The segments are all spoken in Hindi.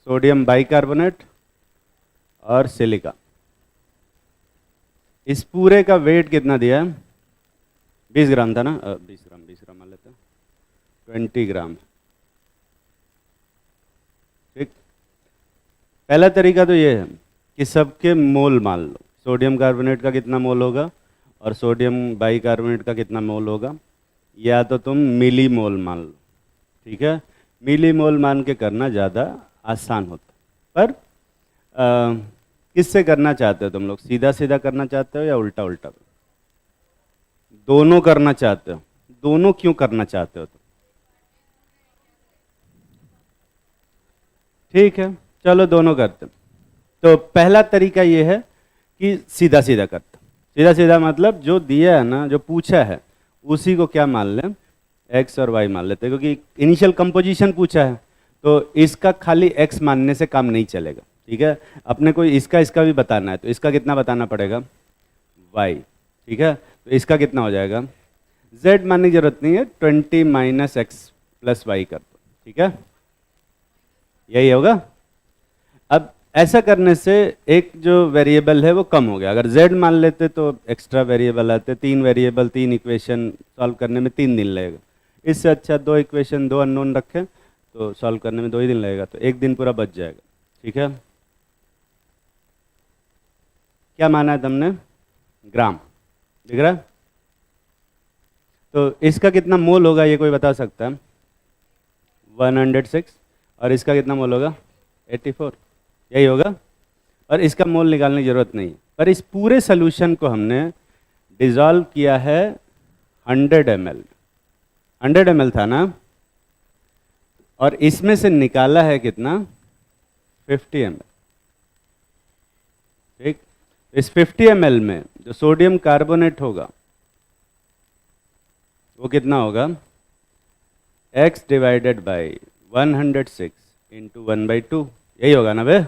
सोडियम बाइकार्बोनेट और सिलिका। इस पूरे का वेट कितना दिया है? 20 ग्राम था ना, 20 ग्राम मान लेते हैं, 20 ग्राम। ठीक, पहला तरीका तो ये है कि सबके मोल मान लो, सोडियम कार्बोनेट का कितना मोल होगा और सोडियम बाइकार्बोनेट का कितना मोल होगा, या तो तुम मिली मोल मान लो। ठीक है, मिली मोल मान के करना ज़्यादा आसान होता है। पर किससे करना चाहते हो तुम लोग? सीधा सीधा करना चाहते हो या उल्टा उल्टा? दोनों करना चाहते हो। दोनों क्यों करना चाहते हो तुम? ठीक है, चलो दोनों करते हैं। तो पहला तरीका ये है कि सीधा सीधा करते। सीधा सीधा मतलब जो दिया है ना, जो पूछा है, उसी को क्या मान लें, एक्स और वाई मान लेते हैं, क्योंकि इनिशियल कंपोजिशन पूछा है तो इसका खाली एक्स मानने से काम नहीं चलेगा। ठीक है, अपने को इसका इसका भी बताना है, तो इसका कितना बताना पड़ेगा? वाई। ठीक है, तो इसका कितना हो जाएगा? z मानने की जरूरत नहीं है, 20 माइनस एक्स प्लस वाई कर दो। ठीक है, यही होगा। अब ऐसा करने से एक जो वेरिएबल है वो कम हो गया। अगर z मान लेते तो एक्स्ट्रा वेरिएबल आते, 3 वेरिएबल 3 इक्वेशन सॉल्व करने में 3 दिन लगेगा। इससे अच्छा 2 इक्वेशन 2 अननोन रखें तो सॉल्व करने में 2 ही दिन लगेगा, तो 1 दिन पूरा बच जाएगा। ठीक है, क्या माना है तुमने? ग्राम, दिख रहा है? तो इसका कितना मोल होगा ये कोई बता सकता है? 106। और इसका कितना मोल होगा? 84, यही होगा। और इसका मोल निकालने की जरूरत नहीं है। पर इस पूरे सोल्यूशन को हमने डिसॉल्व किया है 100 ml। 100 ml था ना, और इसमें से निकाला है कितना? 50 ml। ठीक, इस 50 ml में जो सोडियम कार्बोनेट होगा वो कितना होगा? x डिवाइडेड बाई 106 इंटू 1/2, यही होगा ना बे?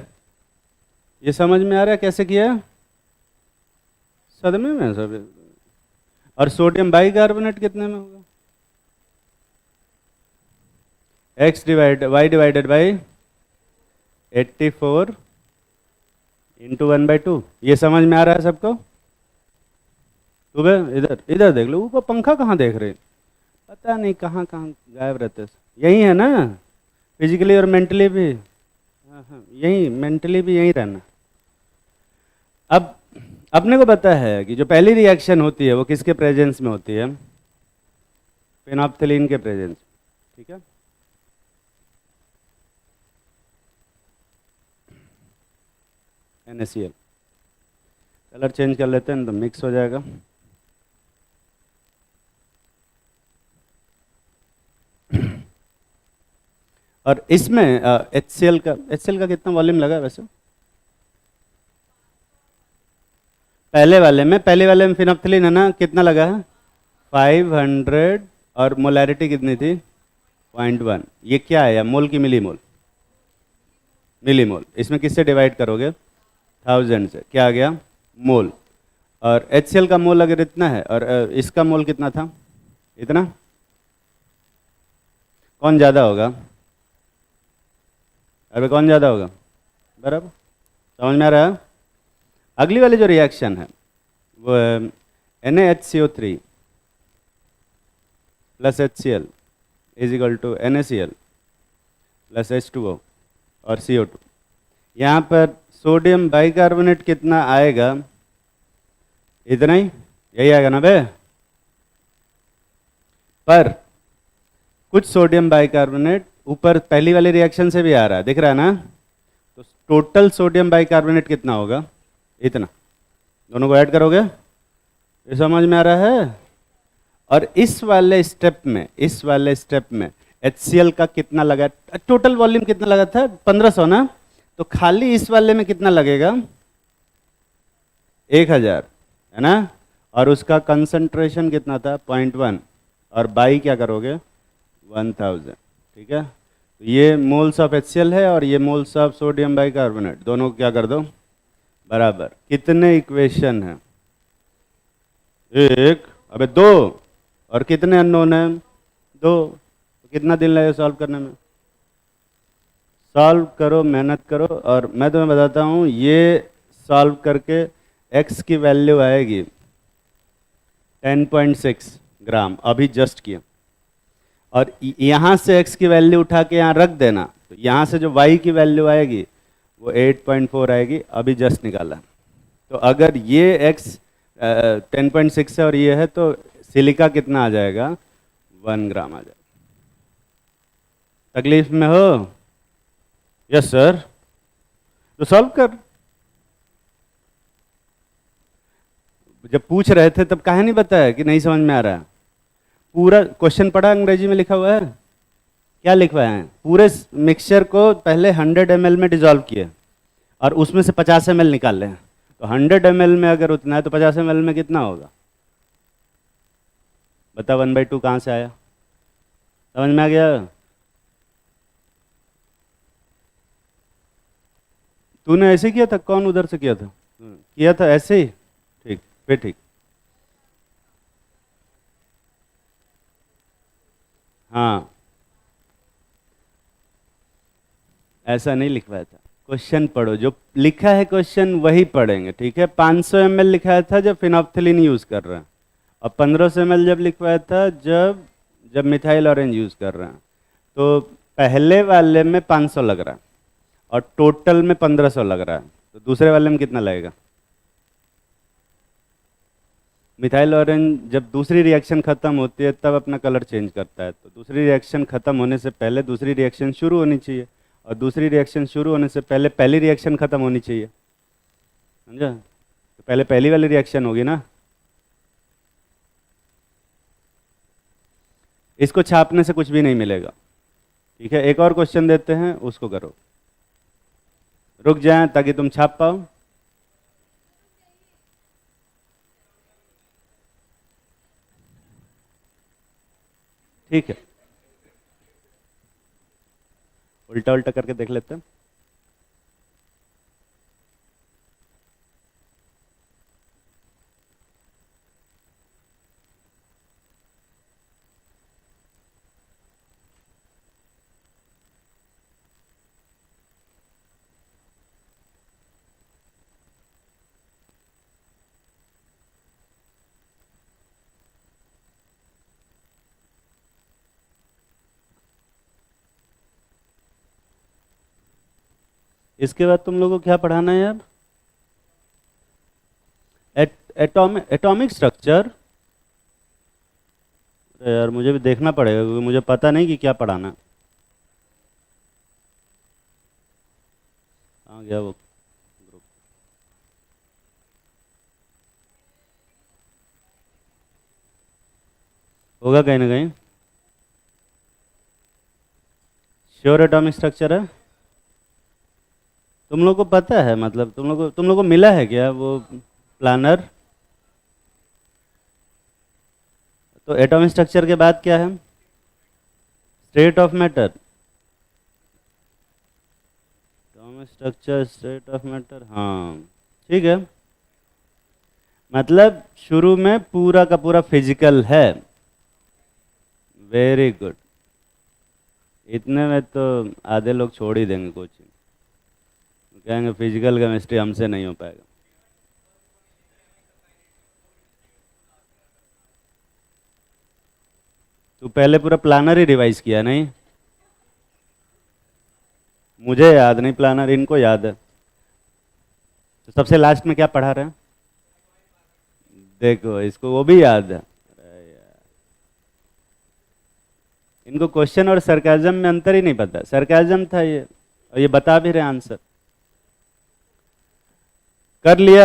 ये समझ में आ रहा है कैसे किया? सदमे में सब। और सोडियम बाइकार्बोनेट कितने में होगा? Y divided by 84 into 1/2। ये समझ में आ रहा है सबको? सुबह इधर इधर देख लो, ऊपर पंखा कहाँ देख रहे? पता नहीं कहाँ कहाँ गायब रहते। यही है ना, फिजिकली और मेंटली भी? हाँ, यही मेंटली भी यही रहना। अब अपने को पता है कि जो पहली रिएक्शन होती है वो किसके प्रेजेंस में होती है? फेनोल्फथालीन के प्रेजेंस। ठीक है, NaCl। कलर चेंज कर लेते हैं तो मिक्स हो जाएगा। और इसमें HCl का कितना वॉल्यूम लगा वैसे? पहले वाले में फिनोल्फथालीन है ना, कितना लगा है? 500। और मोलैरिटी कितनी थी? 0.1। ये क्या है, मोल की मिली मोल? मिली मोल। इसमें किससे डिवाइड करोगे? 1000 से, क्या आ गया? मोल। और HCl का मोल अगर इतना है और इसका मोल कितना था? इतना। कौन ज़्यादा होगा? अरे कौन ज़्यादा होगा? बराबर। समझ में आ रहा है? अगली वाली जो रिएक्शन है वो NaHCO3 plus HCl is equal to NaCl plus H2O और CO2। यहाँ पर सोडियम बाइकार्बोनेट कितना आएगा? इतना ही, यही आएगा ना बे? पर कुछ सोडियम बाइकार्बोनेट ऊपर पहली वाली रिएक्शन से भी आ रहा है, दिख रहा है ना? तो टोटल सोडियम बाइकार्बोनेट कितना होगा? इतना। दोनों को ऐड करोगे? ये समझ में आ रहा है? और इस वाले स्टेप में HCl का कितना लगा? टोटल वॉल्यूम कितना लगा था? 1500 ना? तो खाली इस वाले में कितना लगेगा? 1000, है ना? और उसका कंसंट्रेशन कितना था? 0.1। और बाई क्या करोगे? 1000। ठीक है, तो ये मोल्स ऑफ HCl है और ये मोल्स ऑफ सोडियम बाइकार्बोनेट, दोनों को क्या कर दो? बराबर। कितने इक्वेशन है? 1, अबे 2। और कितने अननोन है? 2। तो कितना दिन लगेगा सॉल्व करने में? सॉल्व करो, मेहनत करो, और मैं तुम्हें बताता हूँ ये सॉल्व करके x की वैल्यू आएगी 10.6 ग्राम, अभी जस्ट किया। और यहाँ से x की वैल्यू उठा के यहाँ रख देना, तो यहाँ से जो y की वैल्यू आएगी वो 8.4 आएगी, अभी जस्ट निकाला। तो अगर ये x 10.6 है और ये है, तो सिलिका कितना आ जाएगा? 1 ग्राम आ जाएगा। तकलीफ में हो? Yes sir. तो सॉल्व कर। जब पूछ रहे थे तब काहे नहीं बताया कि नहीं समझ में आ रहा है? पूरा क्वेश्चन पढ़ा, अंग्रेजी में लिखा हुआ है, क्या लिखवा है? पूरे मिक्सचर को पहले 100 ml में डिजॉल्व किए और उसमें से 50 ml निकाल लें। तो 100 ml में अगर उतना है तो 50 ml में कितना होगा? बता, 1/2 कहाँ से आया? समझ में आ गया? तूने ऐसे किया था? कौन उधर से किया था? किया था ऐसे ही? ठीक, फिर ठीक। हाँ, ऐसा नहीं लिखवाया था। क्वेश्चन पढ़ो, जो लिखा है क्वेश्चन वही पढ़ेंगे, ठीक है? 500 ml लिखाया था जब फिनॉप्थिलीन यूज़ कर रहे हैं, और 1500 ml जब लिखवाया था जब जब मिथाइल ऑरेंज यूज़ कर रहे हैं। तो पहले वाले में 500 लग रहा है और टोटल में 1500 लग रहा है, तो दूसरे वाले में कितना लगेगा? मिथाइल ऑरेंज जब दूसरी रिएक्शन खत्म होती है तब अपना कलर चेंज करता है, तो दूसरी रिएक्शन खत्म होने से पहले दूसरी रिएक्शन शुरू होनी चाहिए, और दूसरी रिएक्शन शुरू होने से पहले पहली रिएक्शन खत्म होनी चाहिए, समझा? तो पहले पहली वाली रिएक्शन होगी ना। इसको छापने से कुछ भी नहीं मिलेगा, ठीक है? एक और क्वेश्चन देते हैं, उसको करो। रुक जाए ताकि तुम छाप पाओ। ठीक है, उल्टा उल्टा करके देख लेते हैं। इसके बाद तुम लोगों को क्या पढ़ाना है यार? Atomic structure. यार मुझे भी देखना पड़ेगा क्योंकि मुझे पता नहीं कि क्या पढ़ाना है। कहाँ गया वो ग्रुप? होगा कहीं ना कहीं। श्योर एटॉमिक स्ट्रक्चर है? तुम लोग को पता है, मतलब तुम लोग को मिला है क्या वो प्लानर? तो एटॉमिक स्ट्रक्चर के बाद क्या है? State of matter. Atomic structure, state of matter, हाँ ठीक है। मतलब शुरू में पूरा का पूरा फिजिकल है। Very good. इतने में तो आधे लोग छोड़ ही देंगे कोचिंग, कहेंगे फिजिकल केमिस्ट्री हमसे नहीं हो पाएगा। तू पहले पूरा प्लानर ही रिवाइज किया नहीं? मुझे याद नहीं प्लानर, इनको याद है। तो सबसे लास्ट में क्या पढ़ा रहे हैं? देखो इसको वो भी याद है। अरे यार, इनको क्वेश्चन और सरकाजम में अंतर ही नहीं पता। सरकाजम था ये, और ये बता भी रहे आंसर। कर लिया?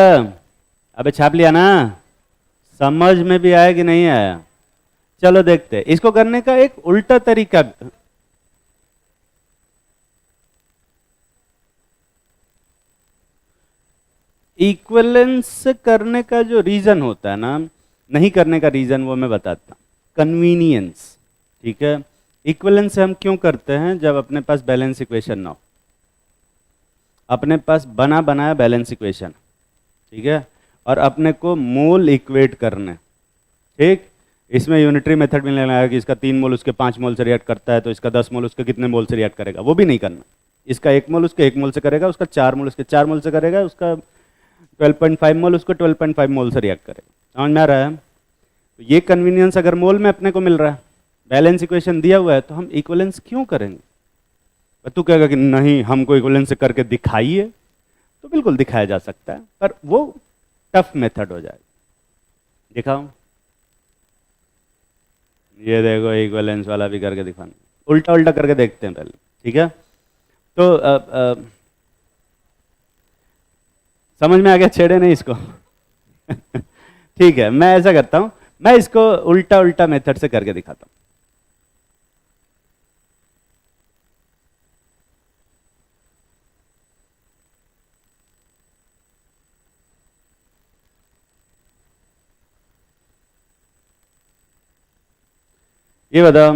अबे छाप लिया ना? समझ में भी आया कि नहीं आया? चलो देखते हैं इसको करने का एक उल्टा तरीका। इक्विवेलेंस करने का जो रीजन होता है ना, नहीं करने का रीजन वो मैं बताता। कन्वीनियंस, ठीक है? इक्विवेलेंस से हम क्यों करते हैं? जब अपने पास बैलेंस इक्वेशन ना हो, अपने पास बना बनाया बैलेंस इक्वेशन, ठीक है, और अपने को मोल इक्वेट करने, ठीक? इसमें यूनिटरी मेथड में लेना है कि इसका 3 मोल उसके 5 मोल से रिएक्ट करता है, तो इसका 10 मोल उसके कितने मोल से रिएक्ट करेगा, वो भी नहीं करना। इसका 1 मोल उसके 1 मोल से करेगा, उसका 4 मोल उसके 4 मोल से करेगा, उसका 12.5 मोल उसको 12.5 मोल से रिएक्ट करेगा। समझ में आ रहा है? तो ये कन्वीनियंस अगर मोल में अपने को मिल रहा है, बैलेंस इक्वेशन दिया हुआ है, तो हम इक्विवेलेंस क्यों करेंगे? पर तू कहेगा कि नहीं हमको इक्विवेलेंस से करके दिखाइए, तो बिल्कुल दिखाया जा सकता है, पर वो टफ मेथड हो जाएगा। दिखाओ, ये देखो इक्विवेलेंस वाला भी करके दिखाना, उल्टा उल्टा करके देखते हैं पहले, ठीक है? तो समझ में आ गया? छेड़े नहीं इसको। ठीक है, मैं ऐसा करता हूं, मैं इसको उल्टा उल्टा मेथड से करके दिखाता हूं। ये बताओ,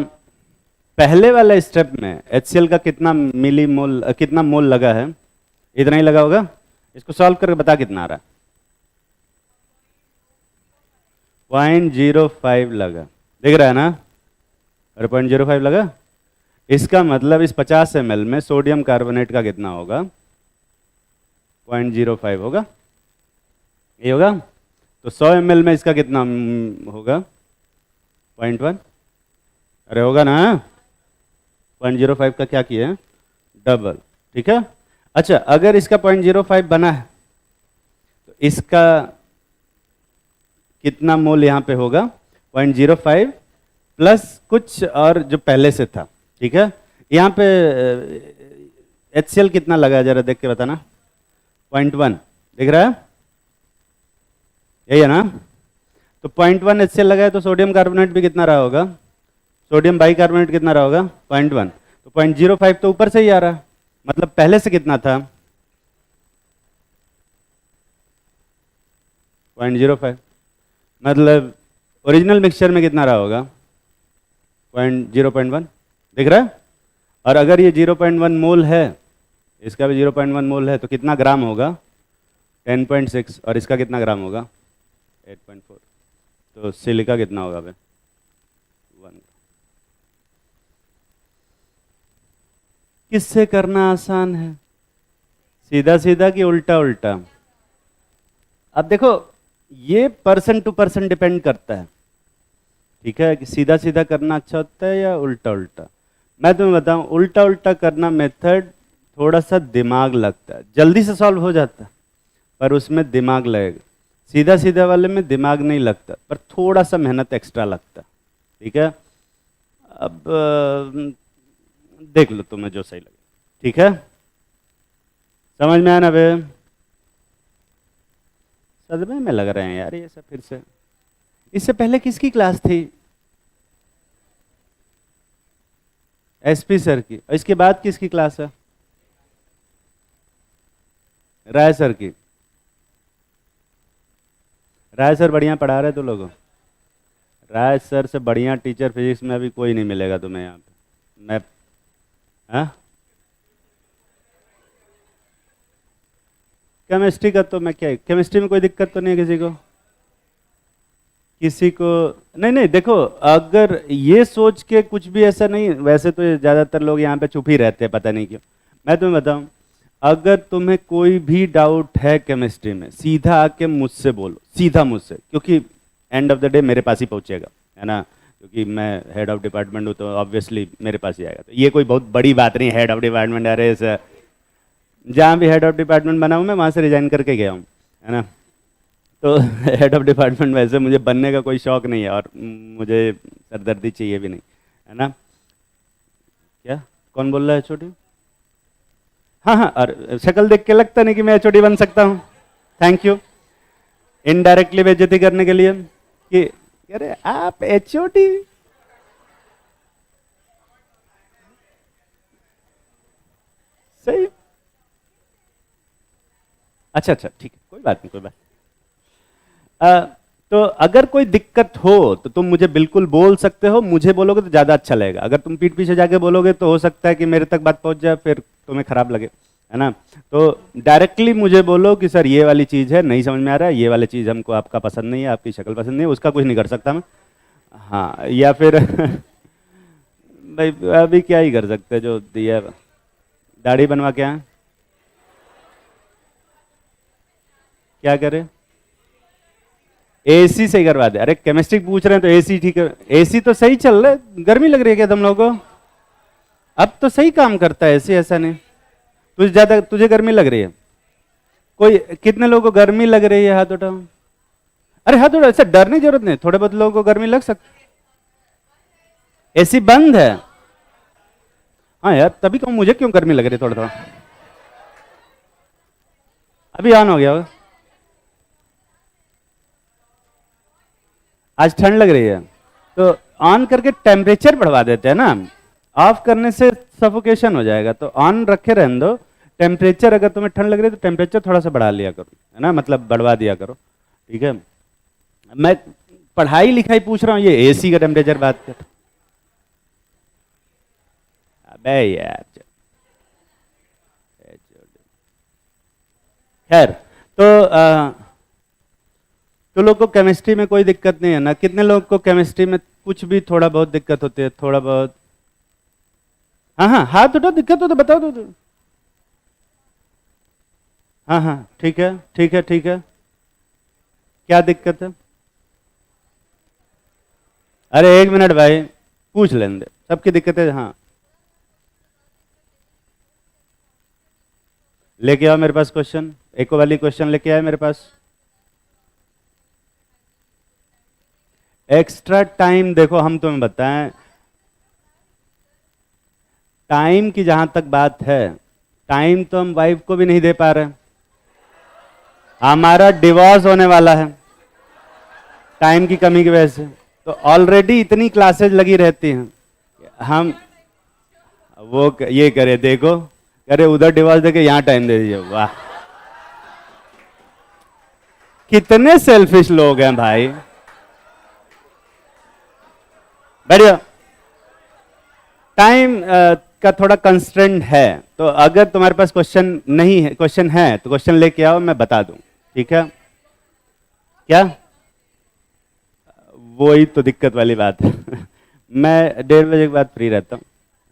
पहले वाले स्टेप में HCl का कितना मिली मोल, कितना मोल लगा है? इतना ही लगा होगा। इसको सॉल्व करके बता कितना आ रहा है। 0.05 लगा, दिख रहा है ना? अरे 0.05 लगा। इसका मतलब इस 50 ml में सोडियम कार्बोनेट का कितना होगा? 0.05 होगा, ये होगा। तो 100 ml में इसका कितना होगा? 0.1। अरे होगा ना? 0.05 का क्या किया है? डबल, ठीक है। अच्छा, अगर इसका 0.05 बना है तो इसका कितना मोल यहाँ पे होगा? 0.05 प्लस कुछ और जो पहले से था, ठीक है। यहाँ पे HCl कितना लगा है जरा देख के बताना। 0.1 दिख रहा है? यही है ना? तो 0.1 HCl लगा है, तो सोडियम कार्बोनेट भी कितना रहा होगा? सोडियम बाइकार्बोनेट कितना रहा होगा? 0.1। तो 0.05 तो ऊपर से ही आ रहा है, मतलब पहले से कितना था? 0.05। मतलब ओरिजिनल मिक्सचर में कितना रहा होगा? 0.1 दिख रहा है? और अगर ये 0.1 मोल है, इसका भी 0.1 मोल है, तो कितना ग्राम होगा? 10.6। और इसका कितना ग्राम होगा? 8.4। तो सिलिका कितना होगा भाई? 1। किससे करना आसान है, सीधा सीधा कि उल्टा उल्टा? अब देखो, ये पर्सन टू पर्सन डिपेंड करता है, ठीक है, कि सीधा सीधा करना अच्छा होता है या उल्टा उल्टा। मैं तुम्हें बताऊं, उल्टा उल्टा करना मेथड थोड़ा सा दिमाग लगता है, जल्दी से सॉल्व हो जाता है पर उसमें दिमाग लगेगा। सीधा सीधा वाले में दिमाग नहीं लगता, पर थोड़ा सा मेहनत एक्स्ट्रा लगता है, ठीक है। अब देख लो तुम्हें जो सही लगे, ठीक है। समझ में आया ना बे? सदमे में लग रहे हैं यार ये सब फिर से। इससे पहले किसकी क्लास थी? SP सर की। और इसके बाद किसकी क्लास है? राय सर की। राय सर बढ़िया पढ़ा रहे तो लोगों। राय सर से बढ़िया टीचर फिजिक्स में अभी कोई नहीं मिलेगा तुम्हें यहाँ पे। मैं हाँ, केमिस्ट्री का तो मैं क्या, केमिस्ट्री में कोई दिक्कत तो नहीं है किसी को? किसी को नहीं। नहीं देखो, अगर ये सोच के कुछ भी ऐसा नहीं, वैसे तो ज़्यादातर लोग यहाँ पे चुप ही रहते हैं, पता नहीं क्यों। मैं तुम्हें बताऊं, अगर तुम्हें कोई भी डाउट है केमिस्ट्री में, सीधा आके मुझसे बोलो, सीधा मुझसे, क्योंकि एंड ऑफ द डे मेरे पास ही पहुँचेगा, है ना, क्योंकि मैं हेड ऑफ डिपार्टमेंट हूँ, तो ऑब्वियसली मेरे पास ही आएगा। तो ये कोई बहुत बड़ी बात नहीं, हेड ऑफ डिपार्टमेंट, अरे सर जहाँ भी हेड ऑफ डिपार्टमेंट बना हूँ मैं वहाँ से रिजाइन करके गया हूँ, है ना। तो हेड ऑफ डिपार्टमेंट वैसे मुझे बनने का कोई शौक नहीं है, और मुझे सरदर्दी चाहिए भी नहीं, है ना। क्या कौन बोल रहा है HOD? हाँ हाँ, और शक्ल देख के लगता नहीं कि मैं HOD बन सकता हूँ। थैंक यू इनडायरेक्टली बेइज्जती करने के लिए कि अरे आप HOD। सही, अच्छा अच्छा, ठीक है, कोई बात नहीं, कोई बात। तो अगर कोई दिक्कत हो तो तुम मुझे बिल्कुल बोल सकते हो, मुझे बोलोगे तो ज़्यादा अच्छा लगेगा। अगर तुम पीठ पीछे जाके बोलोगे तो हो सकता है कि मेरे तक बात पहुंच जाए, फिर तुम्हें खराब लगे, है ना। तो डायरेक्टली मुझे बोलो कि सर ये वाली चीज़ है, नहीं समझ में आ रहा है, ये वाली चीज़ हमको आपका पसंद नहीं है, आपकी शक्ल पसंद नहीं है, उसका कुछ नहीं कर सकता मैं। हाँ, या फिर भाई अभी क्या ही कर सकते, जो दिया है। दाढ़ी बनवा के आए, क्या करे? एसी सही करवा दे। अरे केमिस्ट्री पूछ रहे हैं तो एसी ठीक है, एसी तो सही चल रहा है। गर्मी लग रही है क्या तुम लोगों को? अब तो सही काम करता है एसी, ऐसा नहीं। तुझे ज्यादा, तुझे गर्मी लग रही है? कोई कितने लोगों को गर्मी लग रही है? हाथ उठाओ। अरे हाथ उठाओ, ऐसा डरने की जरूरत नहीं, थोड़े बहुत लोगों को गर्मी लग सकती। एसी बंद है? हाँ यार, तभी कहूँ मुझे क्यों गर्मी लग रही है थोड़ा थोड़ा। अभी ऑन हो गया होगा। आज ठंड लग रही है तो ऑन करके टेम्परेचर बढ़वा देते हैं ना। ऑफ करने से सफोकेशन हो जाएगा, तो ऑन रखे रहने दो। टेम्परेचर, अगर तुम्हें ठंड लग रही है तो टेम्परेचर थोड़ा सा बढ़ा लिया करो, है ना, मतलब बढ़वा दिया करो, ठीक है। मैं पढ़ाई लिखाई पूछ रहा हूँ, ये एसी का टेम्परेचर बात कर। अबे यार, खैर, तो लोग को केमिस्ट्री में कोई दिक्कत नहीं है ना? कितने लोग को केमिस्ट्री में कुछ भी थोड़ा बहुत दिक्कत होती है? थोड़ा बहुत, हाँ हाँ, हाथ उठाओ, दिक्कत हो तो बताओ तो। हाँ हाँ, ठीक है ठीक है ठीक है। क्या दिक्कत है? अरे एक मिनट भाई, पूछ लेंगे, सबकी दिक्कत है। हाँ, लेके आओ मेरे पास क्वेश्चन, एको वाली क्वेश्चन लेके आए मेरे पास। एक्स्ट्रा टाइम, देखो हम तुम्हें बताएं, टाइम की जहां तक बात है, टाइम तो हम वाइफ को भी नहीं दे पा रहे। हमारा डिवोर्स होने वाला है टाइम की कमी की वजह से। तो ऑलरेडी इतनी क्लासेज लगी रहती हैं, हम वो ये करे, देखो करे उधर डिवोर्स देके यहाँ टाइम दे दीजिए। वाह, कितने सेल्फिश लोग हैं भाई। बढ़िया, टाइम का थोड़ा कंस्ट्रेंट है, तो अगर तुम्हारे पास क्वेश्चन नहीं है, क्वेश्चन है तो क्वेश्चन लेके आओ, मैं बता दूं, ठीक है? क्या? वही तो दिक्कत वाली बात है। मैं 1:30 के बाद फ्री रहता हूँ।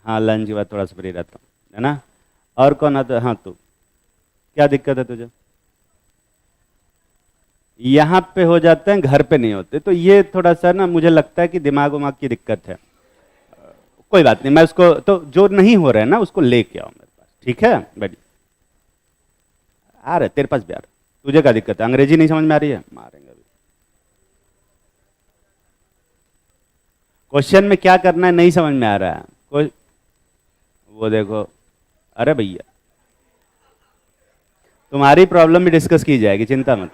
हाँ, लंच के बाद थोड़ा सा फ्री रहता हूँ, है ना? और कौन आता है? हाँ, तू, क्या दिक्कत है तुझे? यहाँ पे हो जाते हैं, घर पे नहीं होते, तो ये थोड़ा सा ना मुझे लगता है कि दिमाग उमाग की दिक्कत है। कोई बात नहीं, मैं उसको, तो जो नहीं हो रहा है ना उसको लेके आओ मेरे पास, ठीक है? बढ़िया, आ रहे तेरे पास भी आ रहा। तुझे क्या दिक्कत है? अंग्रेजी नहीं समझ में आ रही है? मारेंगे अभी। क्वेश्चन में क्या करना है नहीं समझ में आ रहा है कोई? वो देखो, अरे भैया, तुम्हारी प्रॉब्लम भी डिस्कस की जाएगी, चिंता मत।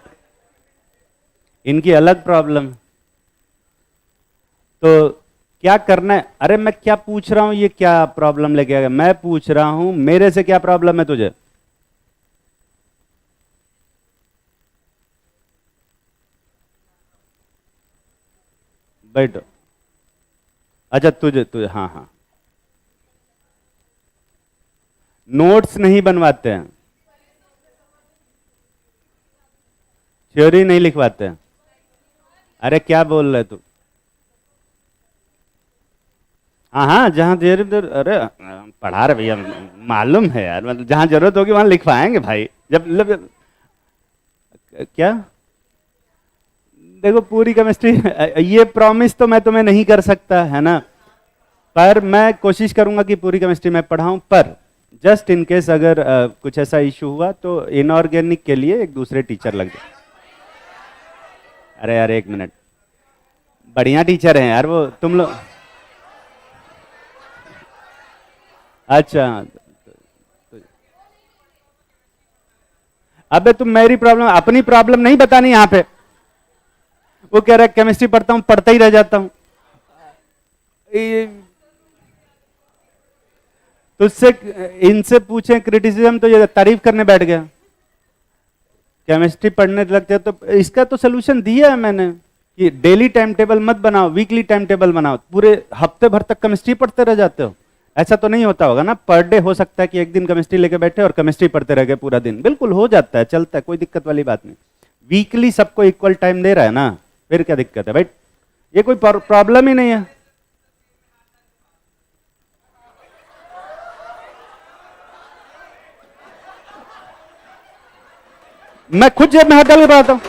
इनकी अलग प्रॉब्लम। तो क्या करना है? अरे मैं क्या पूछ रहा हूं, ये क्या प्रॉब्लम लेके आ गया? मैं पूछ रहा हूं मेरे से क्या प्रॉब्लम है तुझे? बैठो। अच्छा, तुझे तुझे हाँ हाँ, नोट्स नहीं बनवाते हैं, थ्योरी नहीं लिखवाते हैं। अरे क्या बोल रहे तू? हाँ हाँ, जहाँ जरूरत, अरे पढ़ा रहे भैया, मालूम है यार, मतलब जहाँ जरूरत होगी वहां लिखवाएंगे भाई। जब क्या? देखो पूरी केमिस्ट्री, ये प्रॉमिस तो मैं तुम्हें नहीं कर सकता, है ना, पर मैं कोशिश करूंगा कि पूरी केमिस्ट्री मैं पढ़ाऊं। पर जस्ट इन केस अगर कुछ ऐसा इशू हुआ तो इनऑर्गेनिक के लिए एक दूसरे टीचर लग जाए। अरे यार एक मिनट, बढ़िया टीचर हैं यार वो, तुम लोग। अच्छा, अबे तुम मेरी प्रॉब्लम, अपनी प्रॉब्लम नहीं बतानी यहाँ पे। वो कह रहा है केमिस्ट्री पढ़ता हूं, पढ़ता ही रह जाता हूं। तुझसे, इनसे पूछे क्रिटिसिज्म तो ये तारीफ करने बैठ गया। केमिस्ट्री पढ़ने लगते तो इसका तो सोल्यूशन दिया है मैंने कि डेली टाइम टेबल मत बनाओ, वीकली टाइम टेबल बनाओ। पूरे हफ्ते भर तक केमिस्ट्री पढ़ते रह जाते हो, ऐसा तो नहीं होता होगा ना? पर डे हो सकता है कि एक दिन केमिस्ट्री लेके बैठे और केमिस्ट्री पढ़ते रह गए पूरा दिन, बिल्कुल हो जाता है, चलता है, कोई दिक्कत वाली बात नहीं। वीकली सबको इक्वल टाइम दे रहा है ना, फिर क्या दिक्कत है भाई? ये कोई प्रॉब्लम ही नहीं है। मैं खुद जेब में हाथ डाल के पढ़ाता हूं।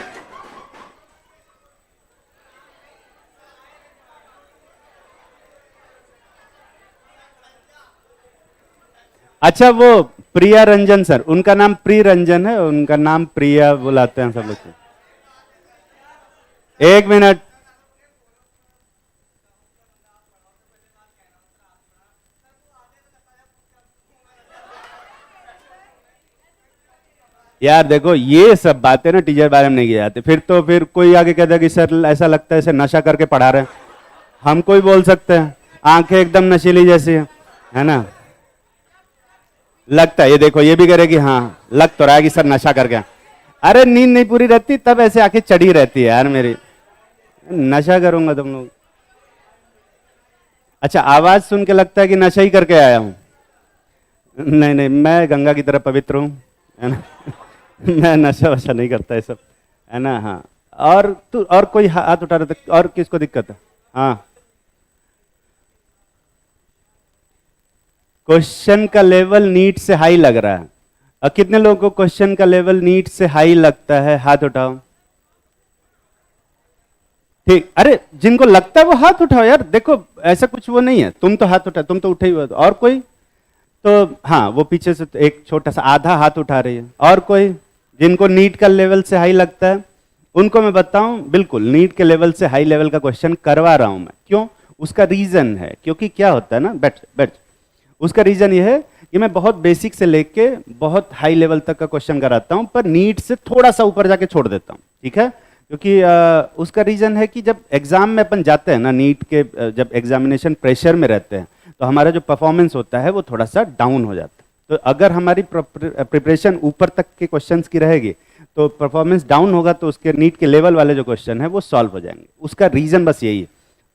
अच्छा, वो प्रिया रंजन सर, उनका नाम प्रिय रंजन है, उनका नाम प्रिया बुलाते हैं सब लोग। एक मिनट। यार देखो, ये सब बातें ना टीचर बारे में नहीं की जाती, फिर तो फिर कोई आगे कहता है कि सर ऐसा लगता है ऐसे नशा करके पढ़ा रहे हैं। हम कोई बोल सकते हैं, आंखें एकदम नशीली जैसी है ना। लगता है, ये देखो ये भी करे कि हाँ लग तो रहा है कि सर नशा करके। अरे नींद नहीं पूरी रहती तब ऐसे आंखें चढ़ी रहती है यार मेरी। नशा करूंगा तुम लोग। अच्छा, आवाज सुन के लगता है कि नशा ही करके आया हूं। नहीं नहीं, मैं गंगा की तरह पवित्र हूं, है ना। मैं नशा वशा नहीं करता ये सब, है ना। हाँ, और तू और कोई हाथ उठा रहा था, और किसको दिक्कत है? हाँ, क्वेश्चन का लेवल नीट से हाई लग रहा है। और कितने लोगों को क्वेश्चन का लेवल नीट से हाई लगता है? हाथ उठाओ। ठीक, अरे जिनको लगता है वो हाथ उठाओ यार, देखो ऐसा कुछ वो नहीं है। तुम तो हाथ उठा, तुम तो उठे ही हुए, और कोई? तो हाँ, वो पीछे से तो एक छोटा सा आधा हाथ उठा रही है। और कोई जिनको नीट का लेवल से हाई लगता है? उनको मैं बताऊं, बिल्कुल नीट के लेवल से हाई लेवल का क्वेश्चन करवा रहा हूं मैं। क्यों? उसका रीजन है, क्योंकि क्या होता है ना, बैठ बैठ। उसका रीजन ये है कि मैं बहुत बेसिक से लेके बहुत हाई लेवल तक का क्वेश्चन कराता हूं, पर नीट से थोड़ा सा ऊपर जाके छोड़ देता हूं, ठीक है। क्योंकि उसका रीजन है कि जब एग्जाम में अपन जाते हैं ना, नीट के जब एग्जामिनेशन प्रेशर में रहते हैं, तो हमारा जो परफॉर्मेंस होता है वो थोड़ा सा डाउन हो जाता है। तो अगर हमारी प्रिपरेशन ऊपर तक के क्वेश्चंस की रहेगी तो परफॉर्मेंस डाउन होगा, तो उसके नीट के लेवल वाले जो क्वेश्चन है वो सॉल्व हो जाएंगे। उसका रीजन बस यही है।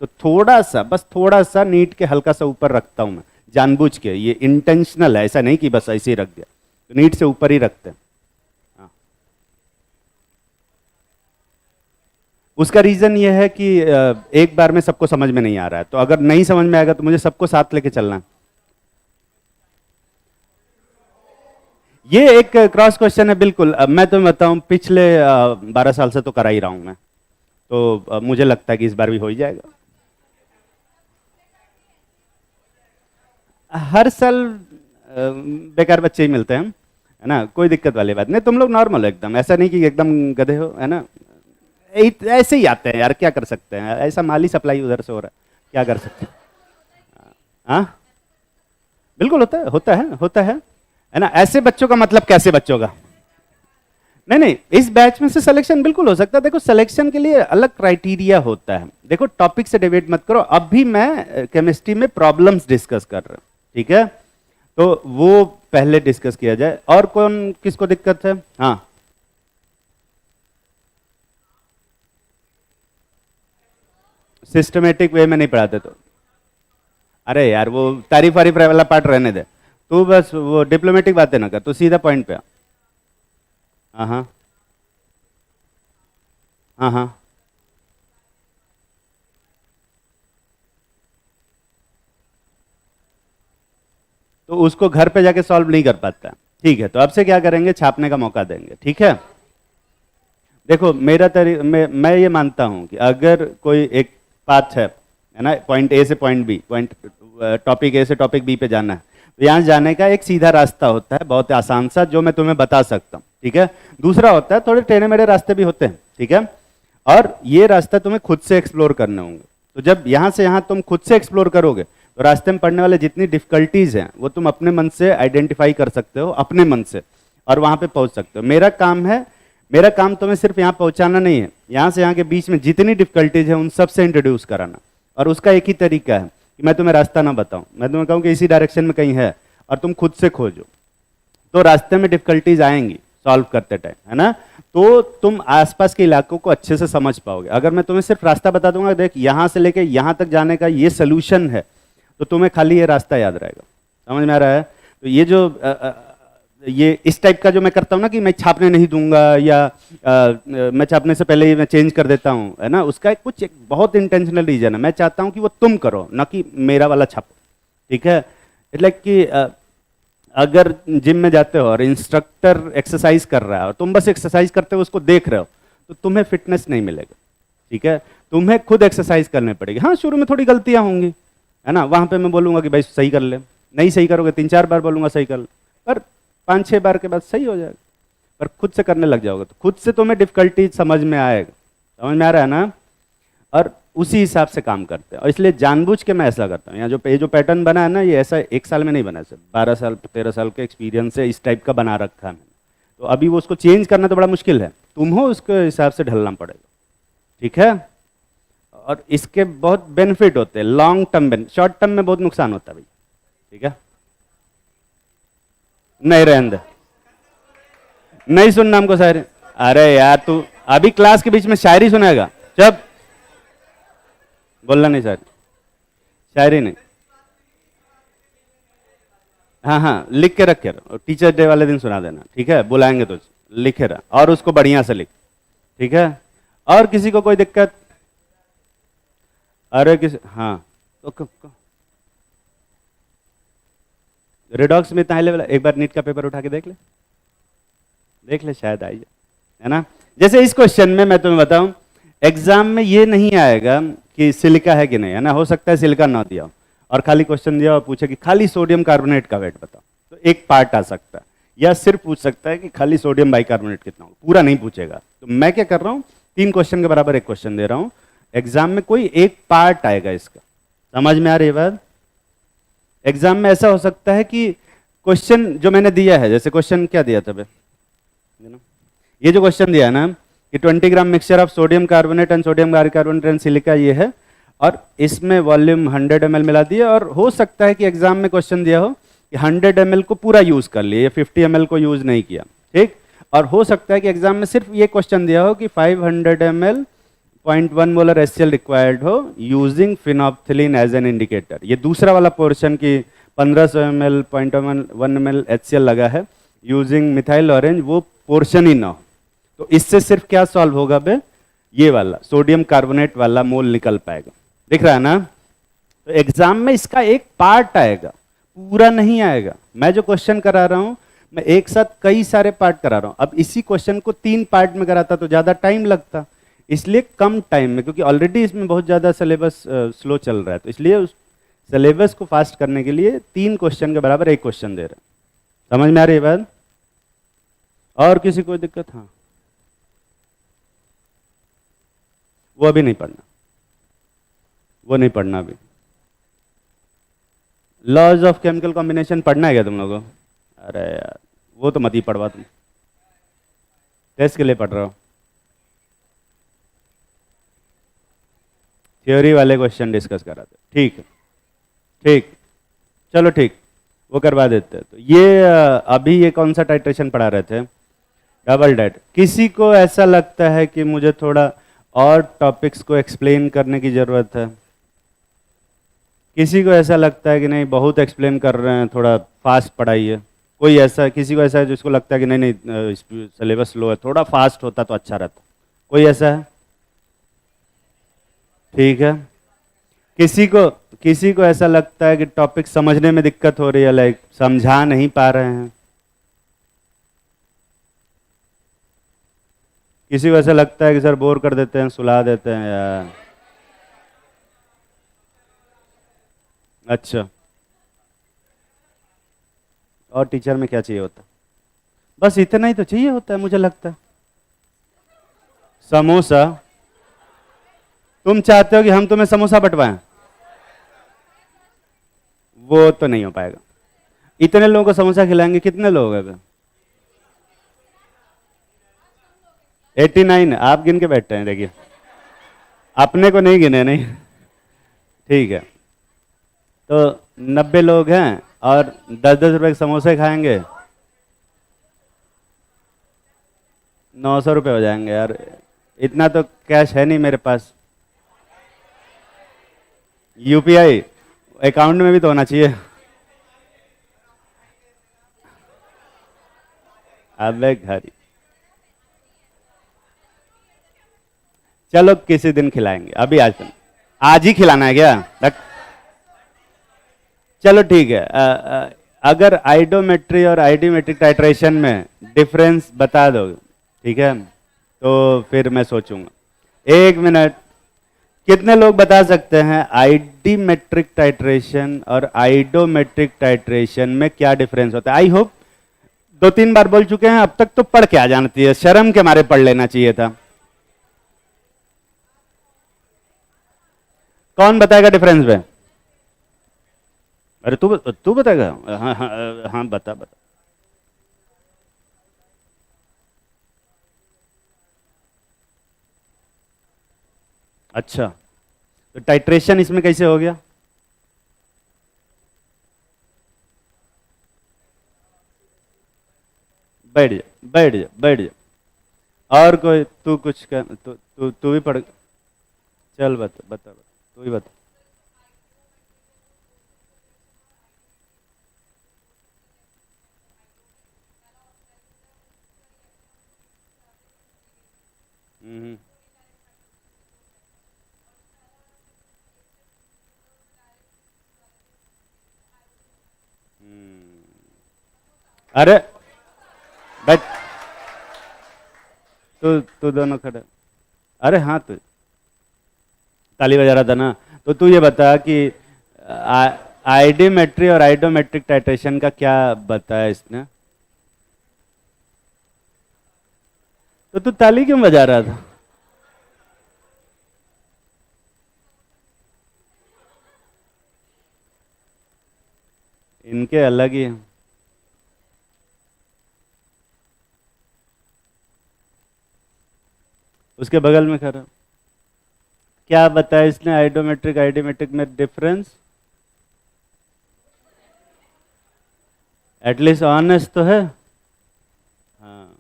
तो थोड़ा सा, बस थोड़ा सा नीट के हल्का सा ऊपर रखता हूं मैं, जानबूझ के। ये इंटेंशनल है, ऐसा नहीं कि बस ऐसे ही रख दिया। तो नीट से ऊपर ही रखते हैं। हाँ। उसका रीजन ये है कि एक बार में सबको समझ में नहीं आ रहा है, तो अगर नहीं समझ में आएगा तो मुझे सबको साथ लेके चलना है। ये एक क्रॉस क्वेश्चन है, बिल्कुल। अब मैं तुम्हें बताऊं, पिछले 12 साल से तो करा ही रहा हूं मैं, तो मुझे लगता है कि इस बार भी हो ही जाएगा। हर साल बेकार बच्चे ही मिलते हैं, है ना। कोई दिक्कत वाली बात नहीं, तुम लोग नॉर्मल हो एकदम, ऐसा नहीं कि एकदम गधे हो, है ना। ऐसे ही आते हैं यार, क्या कर सकते हैं, ऐसा माली सप्लाई उधर से हो रहा है, क्या कर सकते हैं। हाँ, बिल्कुल होता है, होता है, होता है ना। ऐसे बच्चों का मतलब कैसे बच्चों का? नहीं नहीं, इस बैच में से सिलेक्शन बिल्कुल हो सकता है। देखो, सिलेक्शन के लिए अलग क्राइटेरिया होता है। देखो, टॉपिक से डिबेट मत करो। अब भी मैं केमिस्ट्री में प्रॉब्लम्स डिस्कस कर रहा हूं, ठीक है। तो वो पहले डिस्कस किया जाए। और कौन, किसको दिक्कत है? हाँ, सिस्टमेटिक वे में नहीं पढ़ाते तो? अरे यार, वो तारीफ वारीफ वाला पार्ट रहने दे। तू बस वो डिप्लोमेटिक बातें ना कर, तू सीधा पॉइंट पे आ। हाँ हाँ, हाँ हाँ। तो उसको घर पे जाके सॉल्व नहीं कर पाता, ठीक है। तो अब से क्या करेंगे, छापने का मौका देंगे, ठीक है। देखो, मैं ये मानता हूं कि अगर कोई एक पाथ है ना, पॉइंट ए से पॉइंट बी, पॉइंट टॉपिक ए से टॉपिक बी पे जाना है, तो यहाँ जाने का एक सीधा रास्ता होता है, बहुत आसान सा, जो मैं तुम्हें बता सकता हूँ, ठीक है। दूसरा होता है, थोड़े टेढ़े मेढ़े रास्ते भी होते हैं, ठीक है। और ये रास्ता तुम्हें खुद से एक्सप्लोर करने होंगे। तो जब यहाँ से यहाँ तुम खुद से एक्सप्लोर करोगे, तो रास्ते में पड़ने वाले जितनी डिफिकल्टीज हैं वो तुम अपने मन से आइडेंटिफाई कर सकते हो, अपने मन से, और वहां पे पहुंच सकते हो। मेरा काम तुम्हें सिर्फ यहाँ पहुंचाना नहीं है, यहाँ से यहाँ के बीच में जितनी डिफिकल्टीज है उन सब से इंट्रोड्यूस कराना। और उसका एक ही तरीका है कि मैं तुम्हें रास्ता ना बताऊं, मैं तुम्हें कहूं कि इसी डायरेक्शन में कहीं है, और तुम खुद से खोजो। तो रास्ते में डिफिकल्टीज आएंगी सॉल्व करते टाइम, है ना। तो तुम आसपास के इलाकों को अच्छे से समझ पाओगे। अगर मैं तुम्हें सिर्फ रास्ता बता दूंगा, देख यहाँ से लेके यहाँ तक जाने का ये सोल्यूशन है, तो तुम्हें खाली ये रास्ता याद रहेगा। समझ में आ रहा है? तो ये जो ये इस टाइप का जो मैं करता हूँ ना, कि मैं छापने नहीं दूंगा, या मैं छापने से पहले ही मैं चेंज कर देता हूँ, है ना, उसका एक बहुत इंटेंशनल रीजन है। मैं चाहता हूँ कि वो तुम करो, ना कि मेरा वाला छापो, ठीक है। इट्स लाइक कि अगर जिम में जाते हो और इंस्ट्रक्टर एक्सरसाइज कर रहा है और तुम बस एक्सरसाइज करते हो उसको देख रहे हो, तो तुम्हें फिटनेस नहीं मिलेगा। ठीक है, तुम्हें खुद एक्सरसाइज करनी पड़ेगी। हाँ, शुरू में थोड़ी गलतियां होंगी, है ना, वहां पे मैं बोलूंगा कि भाई सही कर ले, नहीं सही करोगे 3-4 बार बोलूंगा सही कर ले, पर 5-6 बार के बाद सही हो जाएगा। पर खुद से करने लग जाओगे तो खुद से तुम्हें डिफिकल्टी समझ में आएगा। समझ में आ रहा है ना? और उसी हिसाब से काम करते हैं, और इसलिए जानबूझ के मैं ऐसा करता हूँ। यहाँ जो पैटर्न बना है ना, ये ऐसा 1 साल में नहीं बना, सर 12 साल 13 साल के एक्सपीरियंस से इस टाइप का बना रखा है मैंने। तो अभी वो उसको चेंज करना तो बड़ा मुश्किल है, तुम हो उसके हिसाब से ढलना पड़ेगा। ठीक है, और इसके बहुत बेनिफिट होते हैं लॉन्ग टर्म, शॉर्ट टर्म में बहुत नुकसान होता है भाई। ठीक है, नहीं रहने दे, नहीं सुनना हमको शायरी। अरे यार तू अभी क्लास के बीच में शायरी सुनेगा? जब बोलना नहीं शायरी, शायरी नहीं। हाँ हाँ, लिख के रखे रहो, टीचर डे वाले दिन सुना देना। ठीक है, बुलाएंगे तो लिखे रहा, और उसको बढ़िया से लिख। ठीक है, और किसी को कोई दिक्कत? अरे किसी, हाँ तो रिडॉक्स में इतना हाई लेवल, एक बार नीट का पेपर उठा के देख ले शायद आई जाए, है ना। जैसे इस क्वेश्चन में मैं तुम्हें बताऊं, एग्जाम में ये नहीं आएगा कि सिलिका है कि नहीं, है ना, हो सकता है सिलिका ना दिया हो और खाली क्वेश्चन दिया और पूछे कि खाली सोडियम कार्बोनेट का वेट बताओ, तो एक पार्ट आ सकता है, या सिर्फ पूछ सकता है कि खाली सोडियम बाइकार्बोनेट कितना हो, पूरा नहीं पूछेगा। तो मैं क्या कर रहा हूँ, 3 क्वेश्चन के बराबर एक क्वेश्चन दे रहा हूँ, एग्जाम में कोई एक पार्ट आएगा इसका। समझ में आ रही है बात? एग्जाम में ऐसा हो सकता है कि क्वेश्चन जो मैंने दिया है, जैसे क्वेश्चन क्या दिया था, ये जो क्वेश्चन दिया है ना कि 20 gram mixture of sodium carbonate and sodium bicarbonate and silica, ये है, और इसमें वॉल्यूम 100 ml मिला दिया, और हो सकता है कि एग्जाम में क्वेश्चन दिया हो कि 100 ml को पूरा यूज कर लिया, ये 50 ml को यूज नहीं किया। ठीक, और हो सकता है कि एग्जाम में सिर्फ ये क्वेश्चन दिया हो कि 500 ml 0.1 मोलर HCl रिक्वायर्ड हो using phenolphthalein as an indicator. ये दूसरा वाला पोर्शन की 1500 ml 0.1 ml HCl लगा है यूजिंग मिथाइल ऑरेंज, वो पोर्शन ही ना हो, तो इससे सिर्फ क्या सॉल्व होगा बे, ये वाला सोडियम कार्बोनेट वाला मोल निकल पाएगा। दिख रहा है ना? तो एग्जाम में इसका एक पार्ट आएगा, पूरा नहीं आएगा। मैं जो क्वेश्चन करा रहा हूं, मैं एक साथ कई सारे पार्ट करा रहा हूं। अब इसी क्वेश्चन को 3 पार्ट में कराता तो ज्यादा टाइम लगता, इसलिए कम टाइम में, क्योंकि ऑलरेडी इसमें बहुत ज्यादा सिलेबस स्लो चल रहा है, तो इसलिए उस सिलेबस को फास्ट करने के लिए 3 क्वेश्चन के बराबर एक क्वेश्चन दे रहे हैं। समझ में आ रही है बात? और किसी कोई दिक्कत? हाँ, वो अभी नहीं पढ़ना, वो नहीं पढ़ना अभी। लॉज ऑफ केमिकल कॉम्बिनेशन पढ़ना है क्या तुम लोगों को? अरे यार वो तो मत ही पढ़वा, तुम टेस्ट के लिए पढ़ रहे हो। थ्योरी वाले क्वेश्चन डिस्कस कराते, ठीक है, ठीक, चलो ठीक, वो करवा देते हैं। तो ये अभी ये कौन सा टाइट्रेशन पढ़ा रहे थे? Double diet. किसी को ऐसा लगता है कि मुझे थोड़ा और टॉपिक्स को एक्सप्लेन करने की ज़रूरत है? किसी को ऐसा लगता है कि नहीं बहुत एक्सप्लेन कर रहे हैं, थोड़ा फास्ट पढ़ाइए? कोई ऐसा, किसी को ऐसा है जिसको लगता है कि नहीं नहीं सिलेबस स्लो है, थोड़ा फास्ट होता तो अच्छा रहता? कोई ऐसा है? ठीक है। किसी को ऐसा लगता है कि टॉपिक समझने में दिक्कत हो रही है, लाइक समझा नहीं पा रहे हैं? किसी को ऐसा लगता है कि सर बोर कर देते हैं, सुला देते हैं यार? अच्छा, और टीचर में क्या चाहिए होता? बस इतना ही तो चाहिए होता है मुझे लगता है। समोसा? तुम चाहते हो कि हम तुम्हें समोसा बंटवाएं? वो तो नहीं हो पाएगा। इतने लोगों को समोसा खिलाएंगे, कितने लोग हैं? 89 आप गिन के बैठे हैं, देखिए अपने को नहीं गिने, नहीं ठीक है। तो 90 लोग हैं और 10-10 रुपए के समोसे खाएंगे, 900 रुपये हो जाएंगे यार। इतना तो कैश है नहीं मेरे पास। यूपीआई अकाउंट में भी तो होना चाहिए। अबे घरी, चलो किसी दिन खिलाएंगे, अभी आज ही खिलाना है क्या? चलो ठीक है। अगर आइडोमेट्री और आइडीमेट्रिक टाइट्रेशन में डिफरेंस बता दो, ठीक है, तो फिर मैं सोचूंगा। 1 मिनट, कितने लोग बता सकते हैं आइडीमेट्रिक टाइट्रेशन और आइडोमेट्रिक टाइट्रेशन में क्या डिफरेंस होता है? आई होप 2-3 बार बोल चुके हैं अब तक, तो पढ़ के आ जाना चाहिए, शर्म के मारे पढ़ लेना चाहिए था। कौन बताएगा डिफरेंस में? अरे तू बताएगा? हाँ हाँ हाँ, बता बता। अच्छा, तो टाइट्रेशन इसमें कैसे हो गया? बैठ जा, बैठ जा, बैठ जा। और कोई? तू कुछ कर, तू भी पढ़। चल बता बता बता, तू ही बता। हम्म। हम्म। अरे बैठ, तू तू दोनों खड़े। अरे हाँ, तू ताली बजा रहा था ना, तो तू ये बता कि आइडीमेट्री और आइडोमेट्रिक टाइट्रेशन का क्या बताया इसने? तो तू ताली क्यों बजा रहा था? इनके अलग ही हैं। उसके बगल में खड़ा, क्या बताया इसने आइडोमेट्रिक आइडीमेट्रिक में डिफरेंस? एटलीस्ट ऑनेस्ट तो है। हाँ,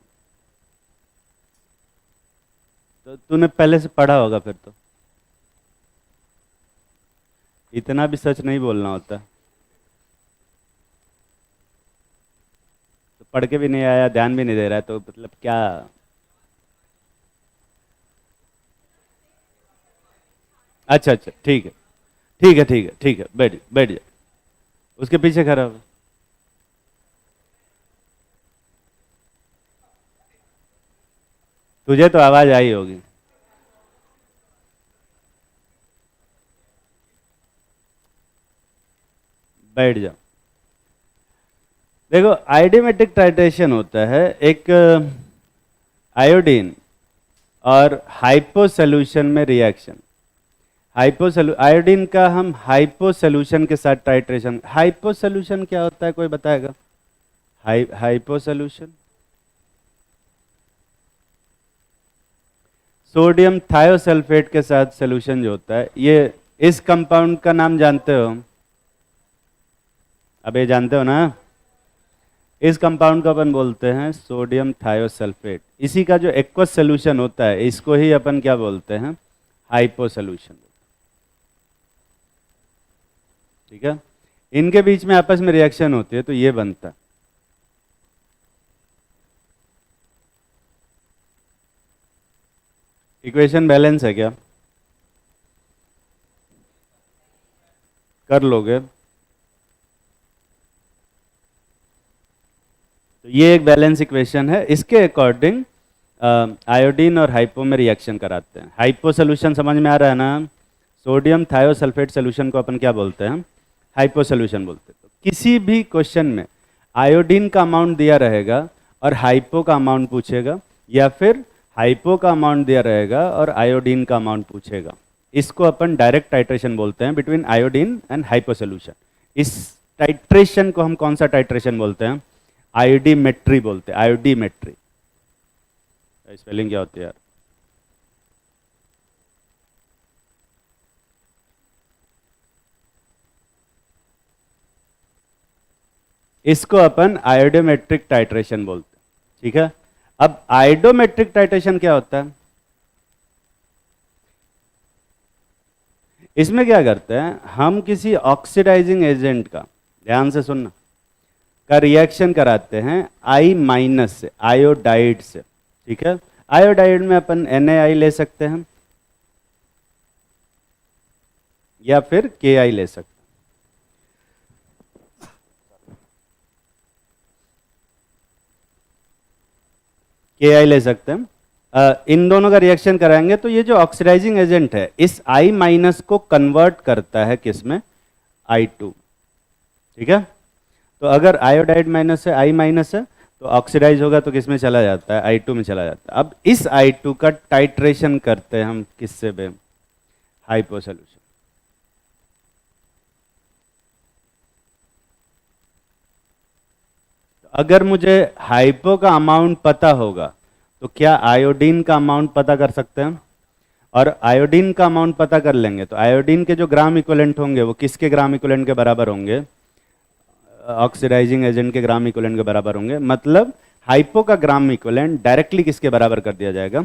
तो तूने पहले से पढ़ा होगा फिर तो। इतना भी सच नहीं बोलना होता। तो पढ़ के भी नहीं आया, ध्यान भी नहीं दे रहा है, तो मतलब क्या? अच्छा अच्छा, ठीक है, ठीक है, ठीक है, ठीक है, बैठ बैठ जा। उसके पीछे खड़ा हो। तुझे तो आवाज आई होगी। बैठ जा। देखो, आइडियोमेट्रिक टाइट्रेशन होता है एक आयोडीन और हाइपो सोल्यूशन में रिएक्शन। आयोडीन का हम हाइपो सोल्यूशन के साथ टाइट्रेशन। हाइपो सोल्यूशन क्या होता है, कोई बताएगा? हाइपो सोल्यूशन सोडियम थायोसल्फेट के साथ सोल्यूशन जो होता है, ये इस कंपाउंड का नाम जानते हो? अब ये जानते हो ना? इस कंपाउंड को अपन बोलते हैं सोडियम थायोसल्फेट। इसी का जो एक्वस सोल्यूशन होता है, इसको ही अपन क्या बोलते हैं? Hypo solution. ठीक है, इनके बीच में आपस में रिएक्शन होती है तो ये बनता है। इक्वेशन बैलेंस है क्या? कर लोगे? तो ये एक बैलेंस इक्वेशन है, इसके अकॉर्डिंग आयोडीन और हाइपो में रिएक्शन कराते हैं। हाइपो सोल्यूशन समझ में आ रहा है ना? सोडियम थायोसल्फेट सोल्यूशन को अपन क्या बोलते हैं? हाइपो सोल्यूशन बोलते हैं। तो किसी भी क्वेश्चन में आयोडीन का अमाउंट दिया रहेगा और हाइपो का अमाउंट पूछेगा, या फिर हाइपो का अमाउंट दिया रहेगा और आयोडीन का अमाउंट पूछेगा, इसको अपन डायरेक्ट टाइट्रेशन बोलते हैं between iodine and hypo solution. इस टाइट्रेशन को हम कौन सा टाइट्रेशन बोलते हैं? आयोडीमेट्री बोलते हैं, आयोडीमेट्री। स्पेलिंग क्या होती है यार? इसको अपन आयोडोमेट्रिक टाइट्रेशन बोलते हैं। ठीक है, अब आयोडोमेट्रिक टाइट्रेशन क्या होता है? इसमें क्या करते हैं हम? किसी ऑक्सीडाइजिंग एजेंट का, ध्यान से सुनना, का रिएक्शन कराते हैं आई माइनस से, आयोडाइड से। ठीक है, आयोडाइड में अपन NaI ले सकते हैं या फिर KI ले सकते हैं। के आई ले सकते हैं। इन दोनों का रिएक्शन कराएंगे तो ये जो ऑक्सीडाइजिंग एजेंट है इस I माइनस को कन्वर्ट करता है किस में, I2। ठीक है, तो अगर आयोडाइड माइनस है I माइनस है तो ऑक्सीडाइज होगा तो किस में चला जाता है, I2 में चला जाता है। अब इस I2 का टाइट्रेशन करते हैं हम किससे बे, हाइपो सोल्यूशन। अगर मुझे हाइपो का अमाउंट पता होगा तो क्या आयोडीन का अमाउंट पता कर सकते हैं, और आयोडीन का अमाउंट पता कर लेंगे तो आयोडीन के जो ग्राम इक्विवेलेंट होंगे वो किसके ग्राम इक्विवेलेंट के बराबर होंगे, ऑक्सीडाइजिंग एजेंट के ग्राम इक्विवेलेंट के बराबर होंगे। मतलब हाइपो का ग्राम इक्विवेलेंट डायरेक्टली किसके बराबर कर दिया जाएगा,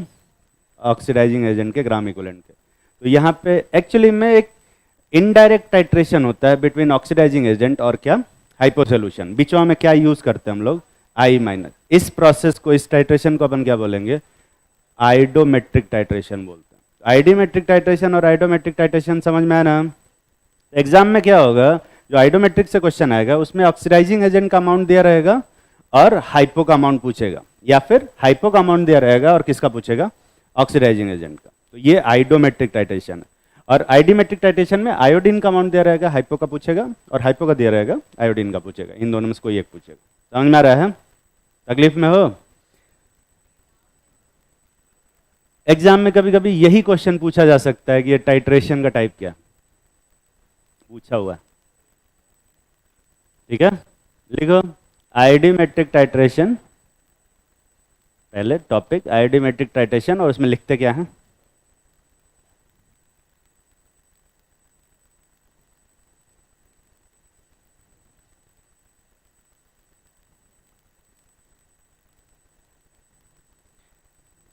ऑक्सीडाइजिंग एजेंट के ग्राम इक्विवेलेंट के। तो यहाँ पे एक्चुअली में एक इनडायरेक्ट टाइट्रेशन होता है बिटवीन ऑक्सीडाइजिंग एजेंट और क्या, हाइपो सोल्यूशन। बीचों में क्या यूज करते हैं हम लोग, I माइनस। इस प्रोसेस को, इस टाइट्रेशन को अपन क्या बोलेंगे, आइडोमेट्रिक टाइट्रेशन बोलते हैं। आइडोमेट्रिक टाइट्रेशन और आइडोमेट्रिक टाइट्रेशन समझ में आया ना। एग्जाम में क्या होगा, जो आइडोमेट्रिक से क्वेश्चन आएगा उसमें ऑक्सीडाइजिंग एजेंट का अमाउंट दिया रहेगा और हाइपो का अमाउंट पूछेगा, या फिर हाइपो का अमाउंट दिया रहेगा और किसका पूछेगा, ऑक्सीडाइजिंग एजेंट का। तो ये आइडोमेट्रिक टाइट्रेशन है। और आइडीमेट्रिक टाइट्रेशन में आयोडीन का अमाउंट दिया रहेगा, हाइपो का पूछेगा, और हाइपो का दिया रहेगा, आयोडीन का पूछेगा। इन दोनों में से कोई एक पूछेगा। समझ में आ रहा है, तकलीफ में हो। एग्जाम में कभी कभी यही क्वेश्चन पूछा जा सकता है कि ये टाइट्रेशन का टाइप क्या, पूछा हुआ है। ठीक है, लिखो आइडीमेट्रिक टाइट्रेशन, पहले टॉपिक आइडीमेट्रिक टाइट्रेशन, और उसमें लिखते क्या है,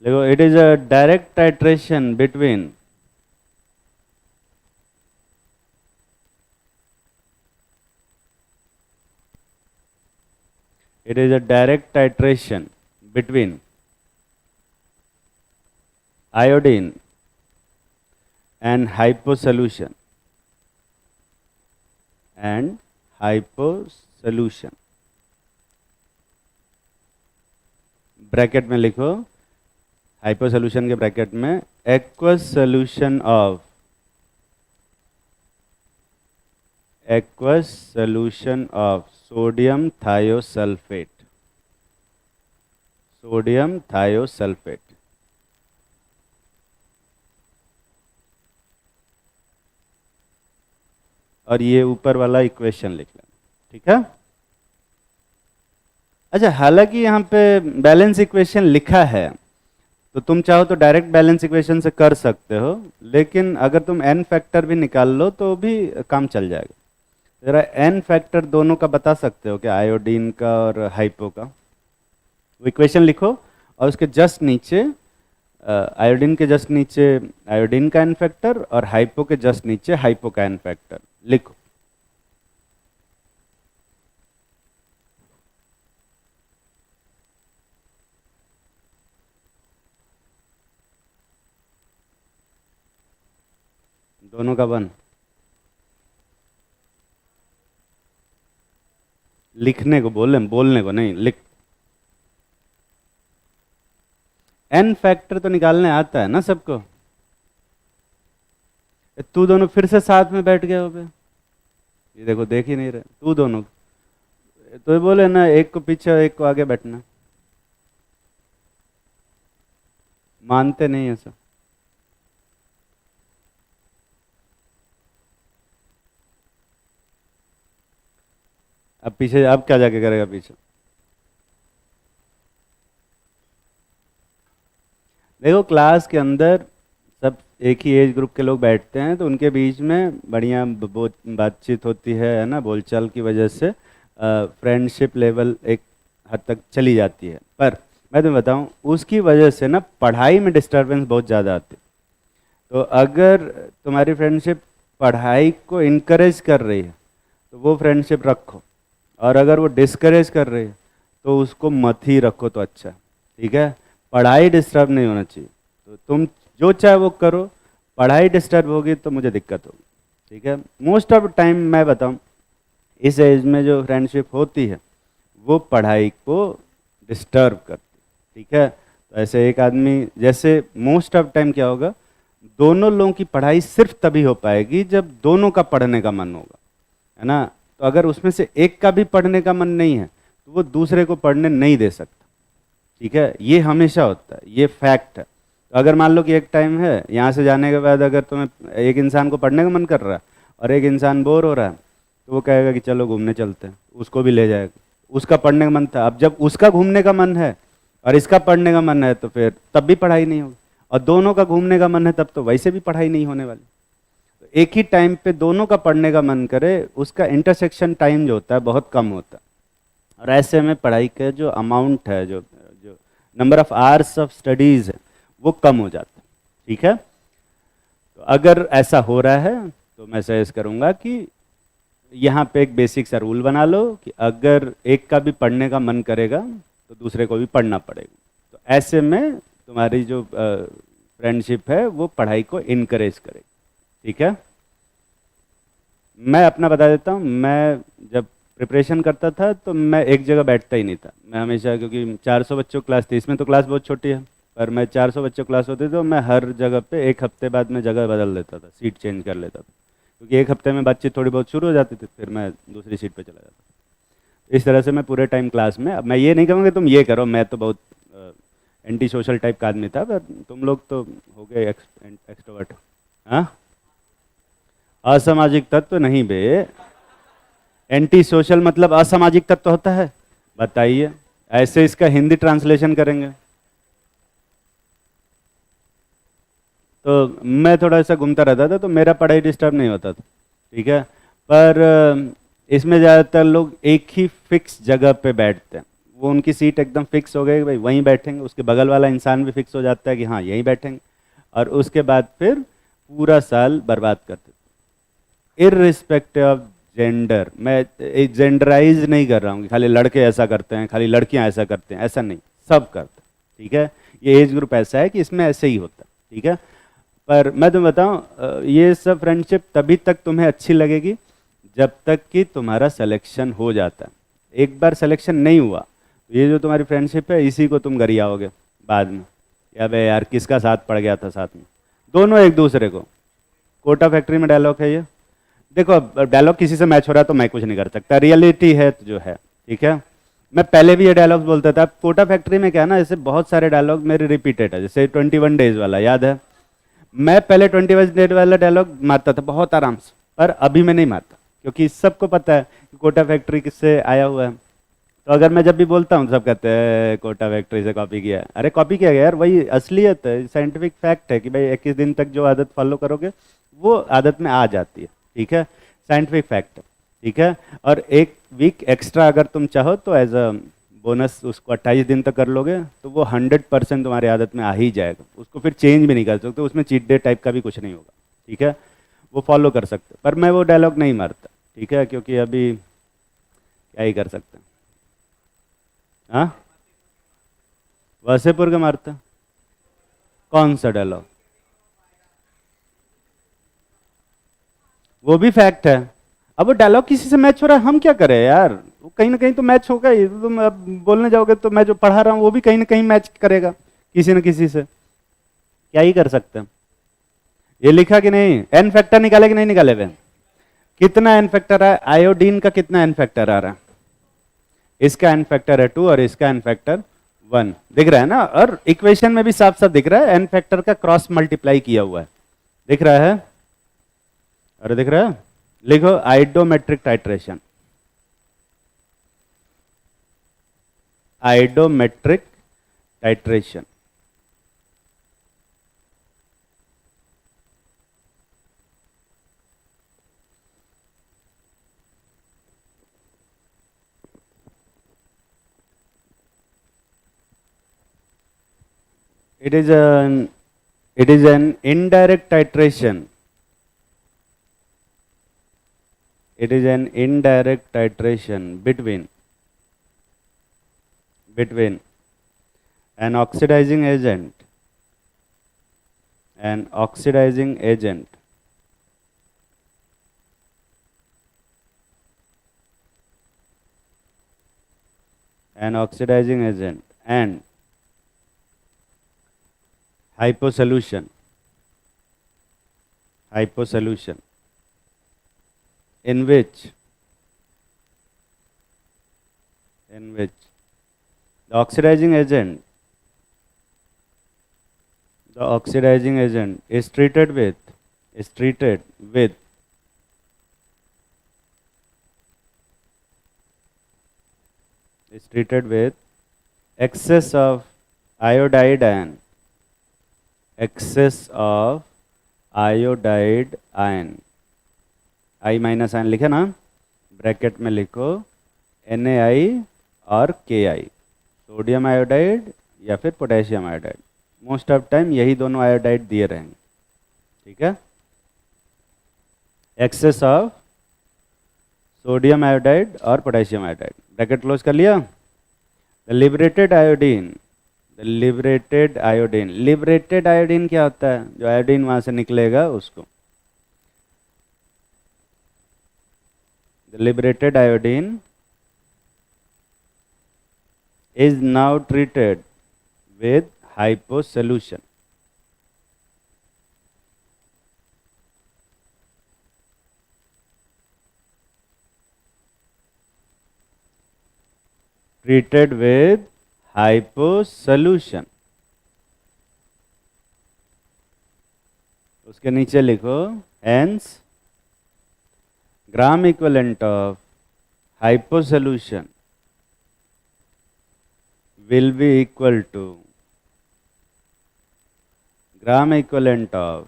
देखो it is a direct titration between it is a direct titration between iodine and hypo solution bracket में लिखो, हाइपो सोल्यूशन के ब्रैकेट में aqueous solution of sodium thiosulphate, और ये ऊपर वाला इक्वेशन लिख लेना। ठीक है, अच्छा हालांकि यहाँ पे बैलेंस इक्वेशन लिखा है तो तुम चाहो तो डायरेक्ट बैलेंस इक्वेशन से कर सकते हो, लेकिन अगर तुम n फैक्टर भी निकाल लो तो भी काम चल जाएगा। जरा n फैक्टर दोनों का बता सकते हो क्या, आयोडीन का और हाइपो का। वो इक्वेशन लिखो और उसके जस्ट नीचे आयोडीन के जस्ट नीचे आयोडीन का n फैक्टर और हाइपो के जस्ट नीचे हाइपो का n फैक्टर लिखो। दोनों का वन, लिखने को बोलने को नहीं, लिख। n फैक्टर तो निकालने आता है ना सबको। तू दोनों फिर से साथ में बैठ गए हो बे, ये देखो देख ही नहीं रहे तू दोनों। तो ये बोले ना, एक को पीछे एक को आगे बैठना, मानते नहीं है सब। अब पीछे, अब क्या जाके करेगा पीछे। देखो क्लास के अंदर सब एक ही एज ग्रुप के लोग बैठते हैं तो उनके बीच में बढ़िया बातचीत होती है ना, बोलचाल की वजह से फ्रेंडशिप लेवल एक हद तक चली जाती है। पर मैं तुम्हें बताऊं, उसकी वजह से ना पढ़ाई में डिस्टर्बेंस बहुत ज़्यादा आती है। तो अगर तुम्हारी फ्रेंडशिप पढ़ाई को इनकरेज कर रही है तो वो फ्रेंडशिप रखो, और अगर वो डिस्करेज कर रही है तो उसको मत ही रखो तो अच्छा। ठीक है, पढ़ाई डिस्टर्ब नहीं होना चाहिए, तो तुम जो चाहे वो करो, पढ़ाई डिस्टर्ब होगी तो मुझे दिक्कत होगी। ठीक है, मोस्ट ऑफ टाइम मैं बताऊं, इस एज में जो फ्रेंडशिप होती है वो पढ़ाई को डिस्टर्ब करती है। ठीक है, तो ऐसे एक आदमी, जैसे मोस्ट ऑफ टाइम क्या होगा, दोनों लोगों की पढ़ाई सिर्फ तभी हो पाएगी जब दोनों का पढ़ने का मन होगा, है ना। तो अगर उसमें से एक का भी पढ़ने का मन नहीं है तो वो दूसरे को पढ़ने नहीं दे सकता, ठीक है। ये हमेशा होता है, ये फैक्ट है। तो अगर मान लो कि एक टाइम है, यहाँ से जाने के बाद अगर तुम्हें एक इंसान को पढ़ने का मन कर रहा है और एक इंसान बोर हो रहा है, तो वो कहेगा कि चलो घूमने चलते हैं, उसको भी ले जाएगा। उसका पढ़ने का मन था, अब जब उसका घूमने का मन है और इसका पढ़ने का मन है तो फिर तब भी पढ़ाई नहीं होगी, और दोनों का घूमने का मन है तब तो वैसे भी पढ़ाई नहीं होने वाली। तो एक ही टाइम पे दोनों का पढ़ने का मन करे, उसका इंटरसेक्शन टाइम जो होता है बहुत कम होता है, और ऐसे में पढ़ाई का जो अमाउंट है, जो जो number of hours of studies है, वो कम हो जाता है, ठीक है। तो अगर ऐसा हो रहा है तो मैं सजेस्ट करूँगा कि यहाँ पे एक बेसिक सा रूल बना लो कि अगर एक का भी पढ़ने का मन करेगा तो दूसरे को भी पढ़ना पड़ेगा। तो ऐसे में तुम्हारी जो फ्रेंडशिप है वो पढ़ाई को इनकरेज करेगी, ठीक है। मैं अपना बता देता हूँ, मैं जब प्रिपरेशन करता था तो मैं एक जगह बैठता ही नहीं था। मैं हमेशा, क्योंकि 400 बच्चों क्लास थी, इसमें तो क्लास बहुत छोटी है, पर मैं 400 बच्चों क्लास होती थी तो मैं हर जगह पे एक हफ्ते बाद में जगह बदल देता था, सीट चेंज कर लेता था, क्योंकि एक हफ्ते में बातचीत थोड़ी बहुत शुरू हो जाती थी, फिर मैं दूसरी सीट पे चला जाता। इस तरह से मैं पूरे टाइम क्लास में, अब मैं ये नहीं कहूँगा तुम ये करो, मैं तो बहुत एंटी सोशल टाइप का आदमी था, पर तुम लोग तो हो गए एक्सट्रोवर्ट। हाँ, असामाजिक तत्व नहीं बे, एंटी सोशल मतलब असामाजिक तत्व होता है, बताइए। ऐसे इसका हिंदी ट्रांसलेशन करेंगे तो मैं थोड़ा सा घूमता रहता था तो मेरा पढ़ाई डिस्टर्ब नहीं होता था, ठीक है। पर इसमें ज़्यादातर लोग एक ही फिक्स जगह पे बैठते हैं, वो उनकी सीट एकदम फिक्स हो गई, भाई वहीं बैठेंगे, उसके बगल वाला इंसान भी फिक्स हो जाता है कि हाँ यहीं बैठेंगे, और उसके बाद फिर पूरा साल बर्बाद करते, इररिस्पेक्टिव ऑफ जेंडर। मैं जेंडराइज नहीं कर रहा हूँ कि खाली लड़के ऐसा करते हैं, खाली लड़कियां ऐसा करते हैं, ऐसा नहीं, सब करते हैं, ठीक है। ये एज ग्रुप ऐसा है कि इसमें ऐसे ही होता है, ठीक है। पर मैं तुम्हें बताऊं, ये सब फ्रेंडशिप तभी तक तुम्हें अच्छी लगेगी जब तक कि तुम्हारा सिलेक्शन हो जाता है। एक बार सिलेक्शन नहीं हुआ तो ये जो तुम्हारी फ्रेंडशिप है इसी को तुम गरियाओगे बाद में, या बे यार किसका साथ पड़ गया था साथ में, दोनों एक दूसरे को। कोटा फैक्ट्री में डायलॉग है ये, देखो अब डायलॉग किसी से मैच हो रहा है तो मैं कुछ नहीं कर सकता, रियलिटी है तो जो है, ठीक है। मैं पहले भी ये डायलॉग बोलता था। कोटा फैक्ट्री में क्या है ना, ऐसे बहुत सारे डायलॉग मेरे रिपीटेड है, जैसे 21 डेज वाला याद है, मैं पहले 21 डेज वाला डायलॉग मारता था बहुत आराम से, पर अभी मैं नहीं मारता, क्योंकि सबको पता है कि कोटा फैक्ट्री किससे आया हुआ है। तो अगर मैं जब भी बोलता हूँ सब कहते हैं कोटा फैक्ट्री से कॉपी किया है। अरे कॉपी किया गया यार, वही असलियत है, साइंटिफिक फैक्ट है कि भाई 21 दिन तक जो आदत फॉलो करोगे वो आदत में आ जाती है, ठीक है, साइंटिफिक फैक्ट है, ठीक है। और एक वीक एक्स्ट्रा अगर तुम चाहो तो एज अ बोनस उसको 28 दिन तक कर लोगे तो वो 100% तुम्हारी आदत में आ ही जाएगा, उसको फिर चेंज भी नहीं कर सकते, उसमें चीट डे टाइप का भी कुछ नहीं होगा, ठीक है, वो फॉलो कर सकते। पर मैं वो डायलॉग नहीं मारता, ठीक है, क्योंकि अभी क्या ही कर सकते हैं। हाँ, वसेपुर का मारता, कौन सा डायलॉग, वो भी फैक्ट है। अब वो डायलॉग किसी से मैच हो रहा है, हम क्या करें यार, वो कहीं ना कहीं तो मैच होगा ही, तुम अब बोलने जाओगे तो मैं जो पढ़ा रहा हूँ वो भी कहीं ना कहीं मैच करेगा किसी न किसी से, क्या ही कर सकते हैं। ये लिखा कि नहीं, एन फैक्टर निकाले कि नहीं निकाले हुए, कितना एन फैक्टर है, आयोडीन का कितना एन फैक्टर आ रहा है, इसका एन फैक्टर है 2 और इसका एन फैक्टर 1, दिख रहा है ना, और इक्वेशन में भी साफ साफ दिख रहा है, एन फैक्टर का क्रॉस मल्टीप्लाई किया हुआ है, दिख रहा है, अरे दिख रहा है, लिखो iodometric titration, iodometric titration. It is an indirect titration. It is an indirect titration between an oxidizing agent, an oxidizing agent an oxidizing agent and hypo solution, hypo solution in which the oxidizing agent is treated with is treated with is treated with excess of iodide ion, excess of iodide ion, I minus ion लिखे ना, ब्रैकेट में लिखो NaI और Ki, सोडियम आयोडाइड या फिर potassium iodide, most of time यही दोनों आयोडाइड दिए रहेंगे, ठीक है। एक्सेस ऑफ सोडियम आयोडाइड और पोटेशियम आयोडाइड, ब्रैकेट क्लोज कर लिया। The liberated iodine, liberated iodine क्या होता है, जो आयोडीन वहां से निकलेगा उसको, the liberated iodine is now treated with hypo solution. Treated with hypo solution. उसके नीचे लिखो hence gram equivalent of hypo solution will be equal to gram equivalent of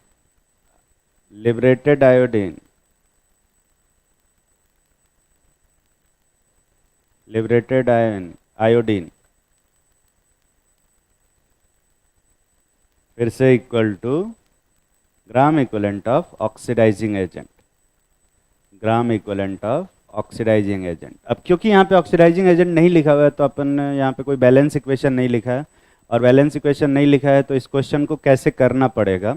liberated iodine, iodine फिर से equal to gram equivalent of oxidising agent, gram equivalent of oxidising agent. अब क्योंकि यहाँ पे ऑक्सीडाइजिंग एजेंट नहीं लिखा हुआ है तो अपन ने यहाँ पे कोई बैलेंस इक्वेशन नहीं लिखा है, और बैलेंस इक्वेशन नहीं लिखा है तो इस क्वेश्चन को कैसे करना पड़ेगा,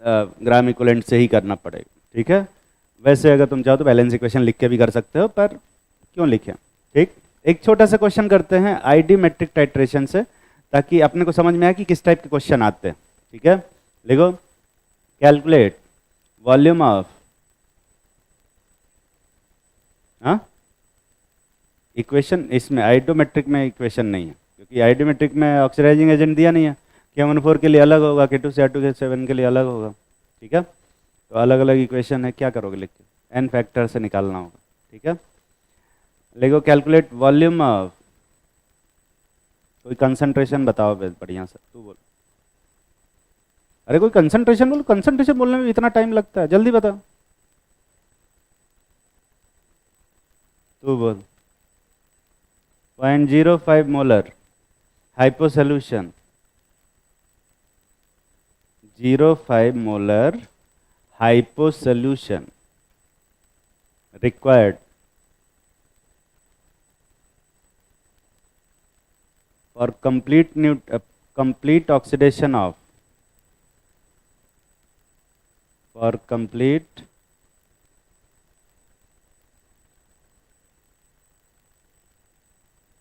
ग्राम इक्विवेलेंट से ही करना पड़ेगा, ठीक है। वैसे अगर तुम चाहो तो बैलेंस इक्वेशन लिख के भी कर सकते हो, पर क्यों लिखें, ठीक। एक छोटा सा क्वेश्चन करते हैं आईडी मेट्रिक टाइट्रेशन से, ताकि अपने को समझ में आए कि किस टाइप के क्वेश्चन आते हैं, ठीक है। लिखो कैलकुलेट वॉल्यूम ऑफ, हाँ इक्वेशन, इसमें आइडोमेट्रिक में इक्वेशन नहीं है, क्योंकि आइडोमेट्रिक में ऑक्सीडाइजिंग एजेंट दिया नहीं है, K14 के लिए अलग होगा, K2Cr2K7 के लिए अलग होगा, ठीक है। तो अलग अलग इक्वेशन है, क्या करोगे लिख के, n फैक्टर से निकालना होगा, ठीक है। लिखो कैलकुलेट वॉल्यूम ऑफ, कोई कंसंट्रेशन बताओ बढ़िया सा, तू बोल, अरे कोई कंसंट्रेशन बोलो, कंसंट्रेशन बोलने में इतना टाइम लगता है, जल्दी बता, तू बोल। 0.05 molar hypo solution, 0.05 molar hypo solution required for complete oxidation of, for complete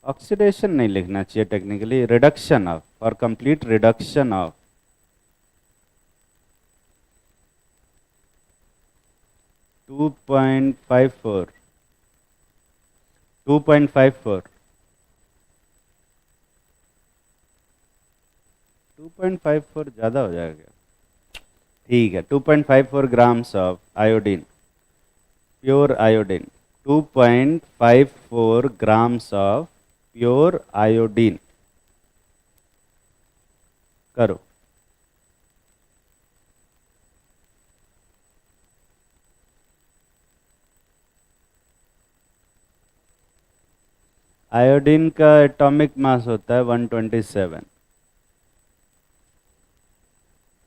oxidation नहीं लिखना चाहिए technically, reduction of, for complete reduction of 2.54 ज़्यादा हो जाएगा, ठीक है। 2.54 grams of iodine, pure iodine, 2.54 grams of pure iodine करो। आयोडीन का एटॉमिक मास होता है 127,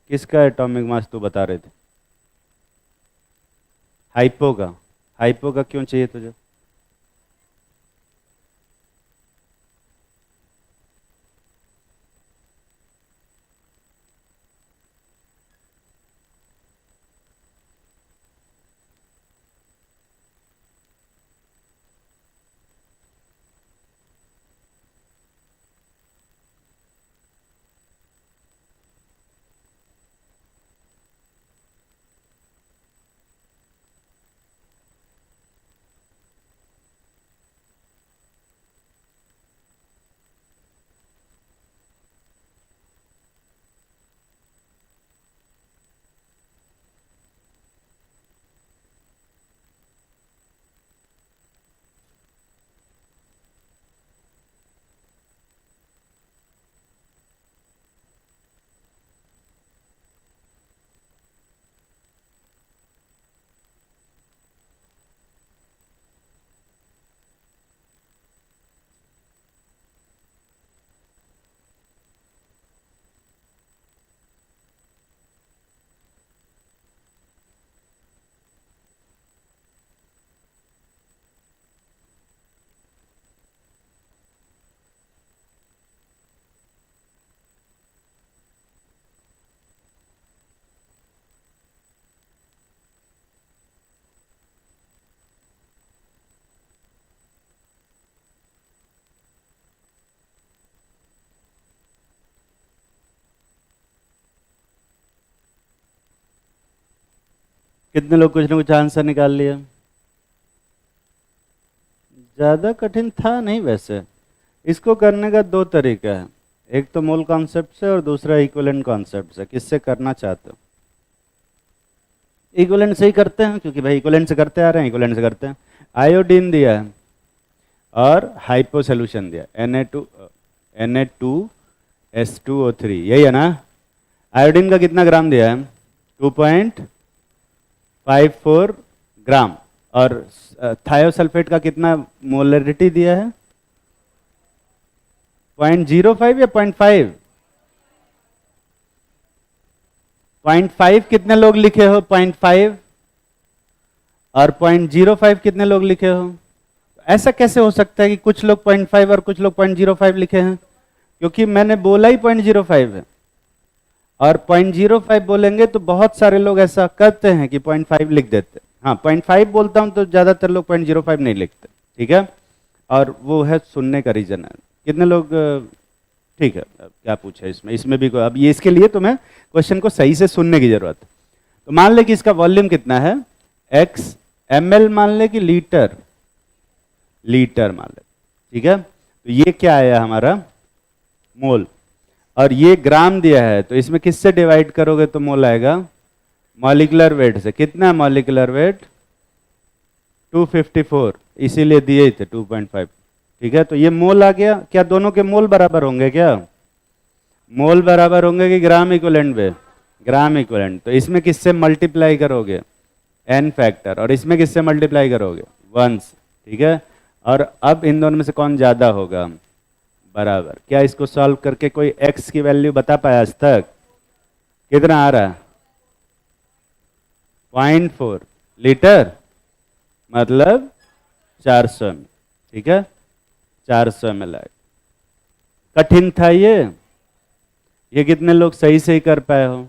किसका एटॉमिक मास तू बता रहे थे, हाइपो का, हाइपो का क्यों चाहिए तुझे, कितने लोग कुछ ना कुछ आंसर निकाल लिया? ज़्यादा कठिन था नहीं वैसे। इसको करने का दो तरीका है, एक तो मोल कॉन्सेप्ट से और दूसरा इक्विवेलेंट कॉन्सेप्ट से। किससे करना चाहते हो? इक्विवेलेंट से ही करते हैं, क्योंकि भाई इक्विवेलेंट से करते आ रहे हैं, इक्विवेलेंट से करते हैं। आयोडीन दिया है और हाइपो सोल्यूशन दिया, Na2S2O3, यही है ना? आयोडीन का कितना ग्राम दिया है? 2.54 ग्राम। और थायोसल्फेट का कितना मोलरिटी दिया है? 0.05 या 0.5? 0.5 कितने लोग लिखे हो? 0.5 और 0.05 कितने लोग लिखे हो? ऐसा कैसे हो सकता है कि कुछ लोग 0.5 और कुछ लोग 0.05 लिखे हैं? क्योंकि मैंने बोला ही 0.05 है, और 0.05 बोलेंगे तो बहुत सारे लोग ऐसा करते हैं कि 0.5 लिख देते। हाँ, 0.5 बोलता हूं तो ज्यादातर लोग 0.05 नहीं लिखते, ठीक है? और वो है सुनने का रीजन है। कितने लोग ठीक है, अब क्या पूछा इसमें? इसमें भी अब ये इसके लिए तुम्हें क्वेश्चन को सही से सुनने की जरूरत है। तो मान ले कि इसका वॉल्यूम कितना है? x ml मान ले कि लीटर? लीटर मान ले, ठीक है? तो ये क्या आया हमारा? मोल। और ये ग्राम दिया है, तो इसमें किससे डिवाइड करोगे तो मोल आएगा? मॉलिक्यूलर वेट से। कितना मॉलिक्यूलर वेट? 254, इसीलिए दिए ही थे 2.5, ठीक है? तो ये मोल आ गया। क्या दोनों के मोल बराबर होंगे? क्या मोल बराबर होंगे कि ग्राम इक्विवेलेंट में? Gram equivalent. तो इसमें किससे मल्टीप्लाई करोगे? n factor. और इसमें किससे मल्टीप्लाई करोगे? 1 से, ठीक है? और अब इन दोनों में से कौन ज्यादा होगा? बराबर। क्या इसको सॉल्व करके कोई x की वैल्यू बता पाया आज तक? कितना आ रहा है? 0.4 लीटर, मतलब 400 ml, ठीक है? 400 ml आए। कठिन था ये कितने लोग सही से ही कर पाए हो?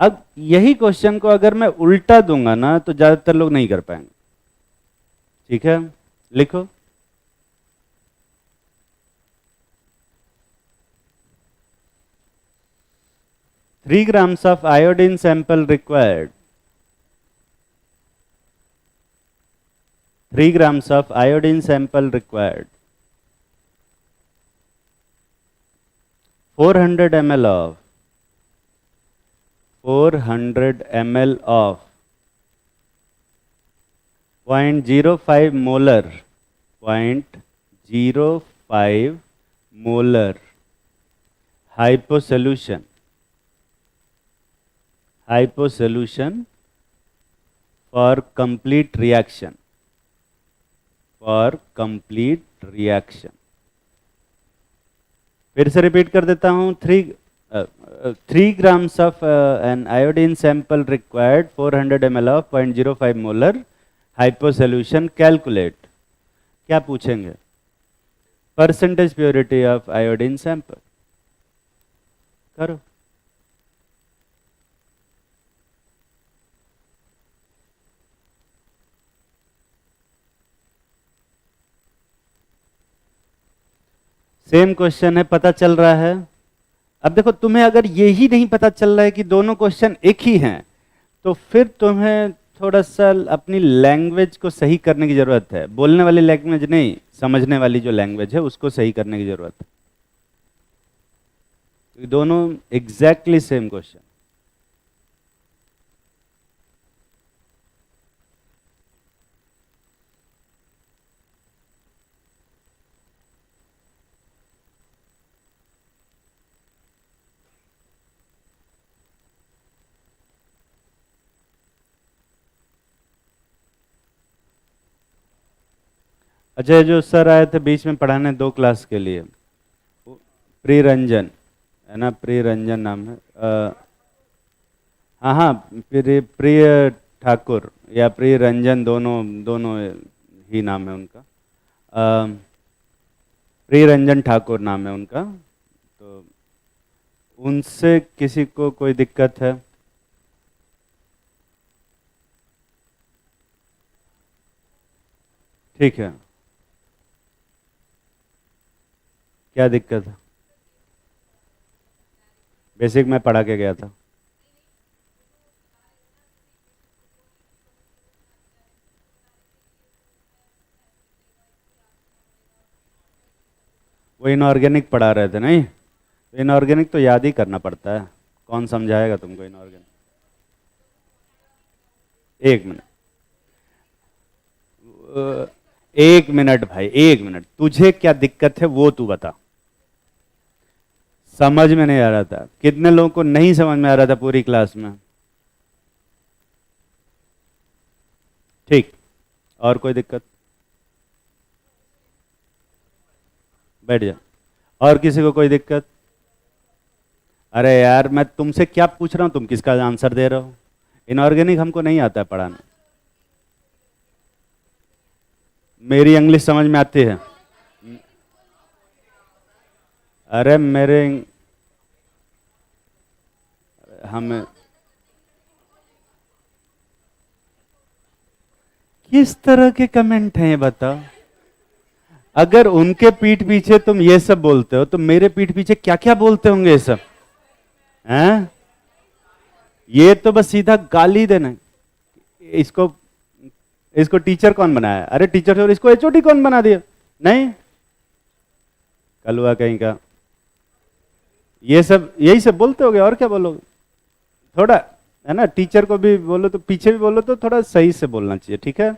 अब यही क्वेश्चन को अगर मैं उल्टा दूंगा ना तो ज्यादातर लोग नहीं कर पाएंगे, ठीक है? लिखो। Three grams of iodine sample required. 3 grams of iodine sample required. 400 ml of 0.05 molar 0.05 molar hyposolution for complete reaction. फिर से रिपीट कर देता हूं। 3 grams of an iodine sample required, 400 ml of 0.05 molar hyposolution. Calculate. क्या पूछेंगे? Percentage purity of iodine sample. करो। सेम क्वेश्चन है, पता चल रहा है? अब देखो, तुम्हें अगर यही नहीं पता चल रहा है कि दोनों क्वेश्चन एक ही हैं, तो फिर तुम्हें थोड़ा सा अपनी लैंग्वेज को सही करने की जरूरत है। बोलने वाली लैंग्वेज नहीं, समझने वाली जो लैंग्वेज है उसको सही करने की जरूरत है। दोनों एग्जैक्टली सेम क्वेश्चन। अच्छा, जो सर आए थे बीच में पढ़ाने 2 क्लास के लिए, प्रियरंजन है ना? प्रियरंजन नाम है। हाँ हाँ, प्रिय ठाकुर या प्रियरंजन, दोनों दोनों ही नाम है उनका। प्रियरंजन ठाकुर नाम है उनका। तो उनसे किसी को कोई दिक्कत है? ठीक है। क्या दिक्कत है? बेसिक मैं पढ़ा के गया था। वो इनऑर्गेनिक पढ़ा रहे थे नहीं? इनऑर्गेनिक तो याद ही करना पड़ता है, कौन समझाएगा तुमको इनऑर्गेनिक? एक मिनट, 1 मिनट भाई, 1 मिनट, तुझे क्या दिक्कत है वो तू बता। समझ में नहीं आ रहा था? कितने लोगों को नहीं समझ में आ रहा था पूरी क्लास में? ठीक, और कोई दिक्कत? बैठ जा। और किसी को कोई दिक्कत? अरे यार मैं तुमसे क्या पूछ रहा हूं, तुम किसका आंसर दे रहे हो? इनऑर्गेनिक हमको नहीं आता है पढ़ाना। मेरी इंग्लिश समझ में आती है? अरे मेरे हमें किस तरह के कमेंट हैं ये बताओ? अगर उनके पीठ पीछे तुम ये सब बोलते हो तो मेरे पीठ पीछे क्या क्या बोलते होंगे ये सब? हैं? ये तो बस सीधा गाली देना। इसको इसको टीचर कौन बनाया? अरे टीचर और इसको एचओडी कौन बना दिया? नहीं, कलुआ कहीं का। ये सब यही सब बोलते होगे, और क्या बोलोगे? थोड़ा है ना, टीचर को भी बोलो तो पीछे भी बोलो तो थोड़ा सही से बोलना चाहिए, ठीक है?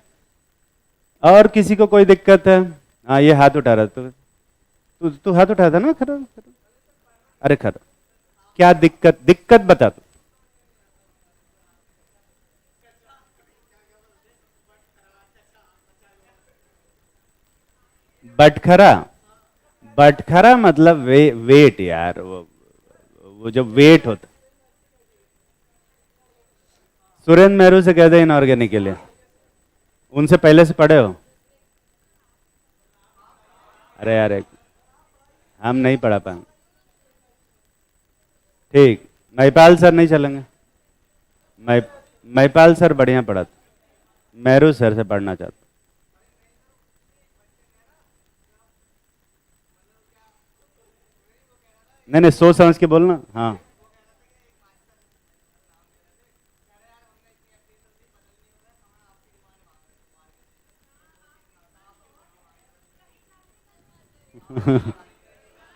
और किसी को कोई दिक्कत है? हाँ, ये हाथ उठा रहा तू हाथ उठाया था ना? खड़ा खड़ा। अरे खड़ा, क्या दिक्कत? दिक्कत बता तू। बटखरा? बटखरा मतलब वेट यार, वो जो वेट होता। सुरेंद्र मेहरू से कहते हैं इनऑर्गेनिक के लिए, उनसे पहले से पढ़े हो? अरे यार हम नहीं पढ़ा पाए। ठीक, महिपाल सर नहीं चलेंगे? महिपाल सर बढ़िया पढ़ाते, मेहरू सर से पढ़ना चाहता। नहीं नहीं, सोच समझ के बोलना। हाँ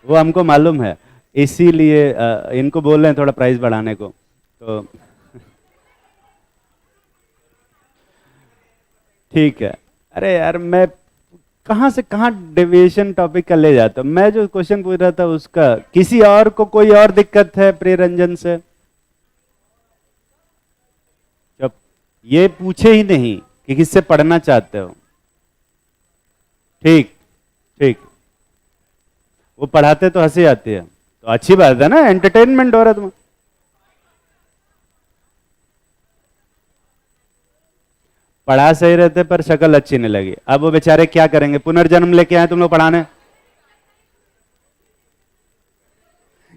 वो हमको मालूम है, इसीलिए इनको बोल रहे हैं थोड़ा प्राइस बढ़ाने को तो। ठीक है। अरे यार मैं कहाँ से कहाँ डेविएशन टॉपिक का ले जाता हूँ। मैं जो क्वेश्चन पूछ रहा था उसका, किसी और को कोई और दिक्कत है प्रियरंजन से? जब ये पूछे ही नहीं कि किससे पढ़ना चाहते हो। ठीक ठीक, वो पढ़ाते तो हंसी आती है, तो अच्छी बात है ना, एंटरटेनमेंट हो रहा है तुम्हें। पढ़ा सही रहते पर शक्ल अच्छी नहीं लगी, अब वो बेचारे क्या करेंगे? पुनर्जन्म लेके आए तुम लोग पढ़ाने।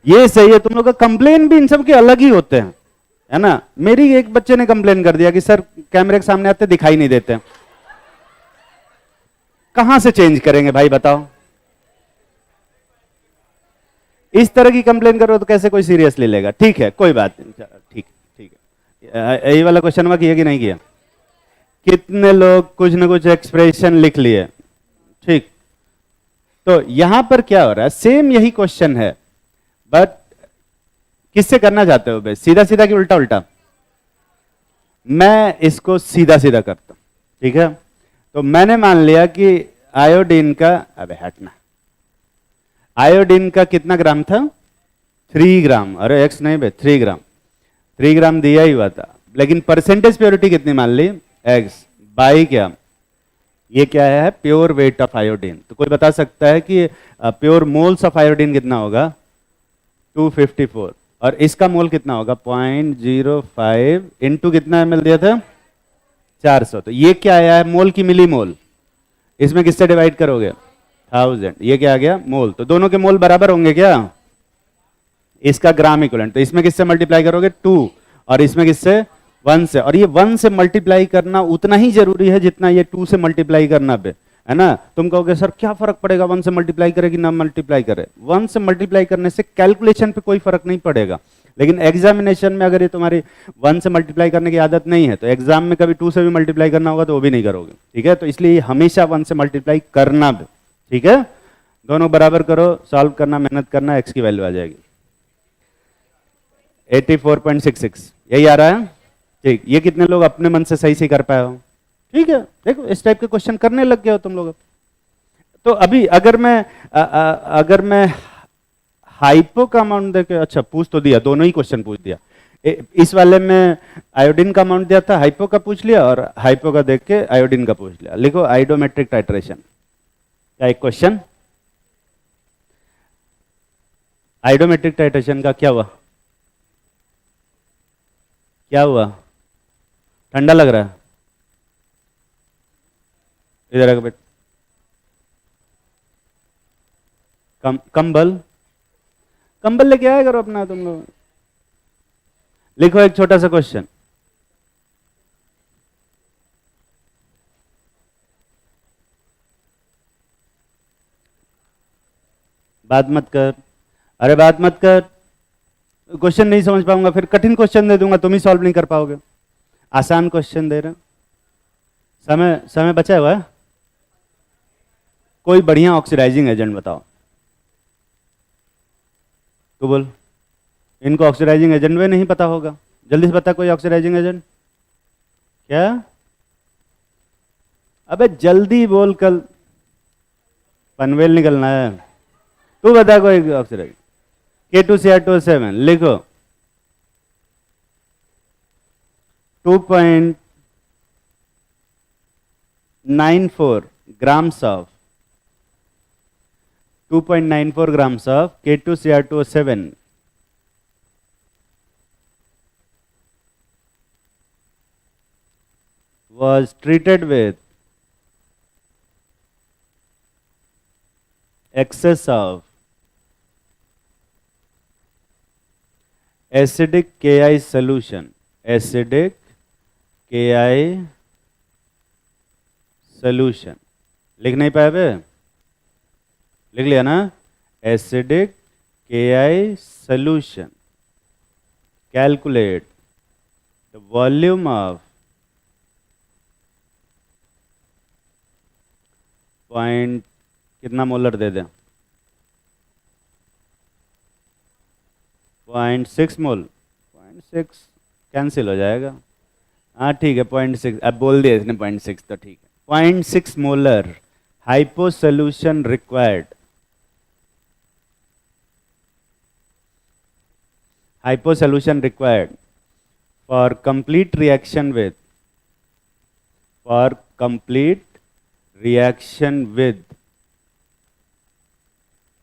ये सही है, तुम लोग का कंप्लेन भी इन सब के अलग ही होते हैं, है ना? मेरी एक बच्चे ने कंप्लेन कर दिया कि सर कैमरे के सामने आते दिखाई नहीं देते। कहां से चेंज करेंगे भाई बताओ? इस तरह की कंप्लेन करो तो कैसे कोई सीरियसली लेगा? ठीक है, कोई बात नहीं, ठीक ठीक है। यही वाला क्वेश्चन हुआ, किया कि नहीं किया? कितने लोग कुछ ना कुछ एक्सप्रेशन लिख लिए? ठीक, तो यहां पर क्या हो रहा है? सेम यही क्वेश्चन है, बट किससे करना चाहते हो भाई? सीधा सीधा कि उल्टा उल्टा? मैं इसको सीधा सीधा करता हूं, ठीक है? तो मैंने मान लिया कि आयोडीन का, अबे हटना, आयोडीन का कितना ग्राम था? 3 ग्राम। अरे एक्स नहीं भाई, 3 ग्राम, 3 ग्राम दिया ही हुआ था, लेकिन परसेंटेज प्योरिटी कितनी मान ली? एक्स बाई क्या? ये क्या है? Pure weight of iodine. तो कोई बता सकता है कि प्योर मोल्स ऑफ आयोडीन कितना होगा? 254। और इसका मोल कितना होगा? 0.05 इंटू कितना ml दिया था? 400। तो ये क्या आया है? मोल की मिली मोल। इसमें किससे डिवाइड करोगे? 1000। ये क्या आ गया? मोल। तो दोनों के मोल बराबर होंगे क्या? इसका ग्राम इक्विवेलेंट। तो इसमें किससे मल्टीप्लाई करोगे? 2, और इसमें किससे? 1 से। और ये 1 से मल्टीप्लाई करना उतना ही जरूरी है जितना ये 2 से मल्टीप्लाई करना पे, है ना? तुम कहोगे सर क्या फर्क पड़ेगा 1 से मल्टीप्लाई करे कि ना मल्टीप्लाई करे? 1 से मल्टीप्लाई करने से कैलकुलेशन पे कोई फर्क नहीं पड़ेगा, लेकिन एग्जामिनेशन में अगर ये तुम्हारी 1 से मल्टीप्लाई करने की आदत नहीं है तो एग्जाम में कभी 2 से भी मल्टीप्लाई करना होगा तो वो भी नहीं करोगे, ठीक है? तो इसलिए हमेशा 1 से मल्टीप्लाई करना भी, ठीक है? दोनों बराबर करो, सॉल्व करना, मेहनत करना, x की वैल्यू आ जाएगी 84.66। यही आ रहा है? ठीक। ये कितने लोग अपने मन से सही कर पाए हो? ठीक है, देखो इस टाइप के क्वेश्चन करने लग गए हो तुम लोग अब। तो अभी अगर मैं हाइपो का अमाउंट देके, अच्छा पूछ तो दिया, दोनों ही क्वेश्चन पूछ दिया। इस वाले में आयोडीन का अमाउंट दिया था, हाइपो का पूछ लिया, और हाइपो का देख के आयोडीन का पूछ लिया। लिखो आइडोमेट्रिक टाइट्रेशन। क्या एक क्वेश्चन? आइडोमेट्रिक टाइट्रेशन का क्या हुआ? क्या हुआ? ठंडा लग रहा है? इधर आके बैठ। कंबल, कंबल लेके आया करो अपना तुम लोग। लिखो एक छोटा सा क्वेश्चन। बात मत कर, अरे बात मत कर, क्वेश्चन नहीं समझ पाऊंगा, फिर कठिन क्वेश्चन दे दूंगा, तुम ही सॉल्व नहीं कर पाओगे। आसान क्वेश्चन दे रहे हैं। समय समय बचा हुआ है? कोई बढ़िया ऑक्सीडाइजिंग एजेंट बताओ। तो बोल, इनको ऑक्सीडाइजिंग एजेंट में नहीं पता होगा, जल्दी से बता कोई ऑक्सीडाइजिंग एजेंट। क्या? अबे जल्दी बोल, कल पनवेल निकलना है। तू बता कोई ऑक्सीडाइजिंग। K2Cr2O7 लिखो। 2.94 grams of 2.94 grams of K2Cr2O7 was treated with excess of acidic Ki solution, acidic Ki solution। लिख नहीं पाए बे? लिख लिया ना? Acidic Ki solution। Calculate the volume of point, कितना मोलर दे दें? 0.6 मोल। 0.6 कैंसिल हो जाएगा। हाँ ठीक है, 0.6, अब बोल दिया इसने 0.6 तो ठीक है। 0.6 molar hypo solution required, hypo solution required for complete reaction with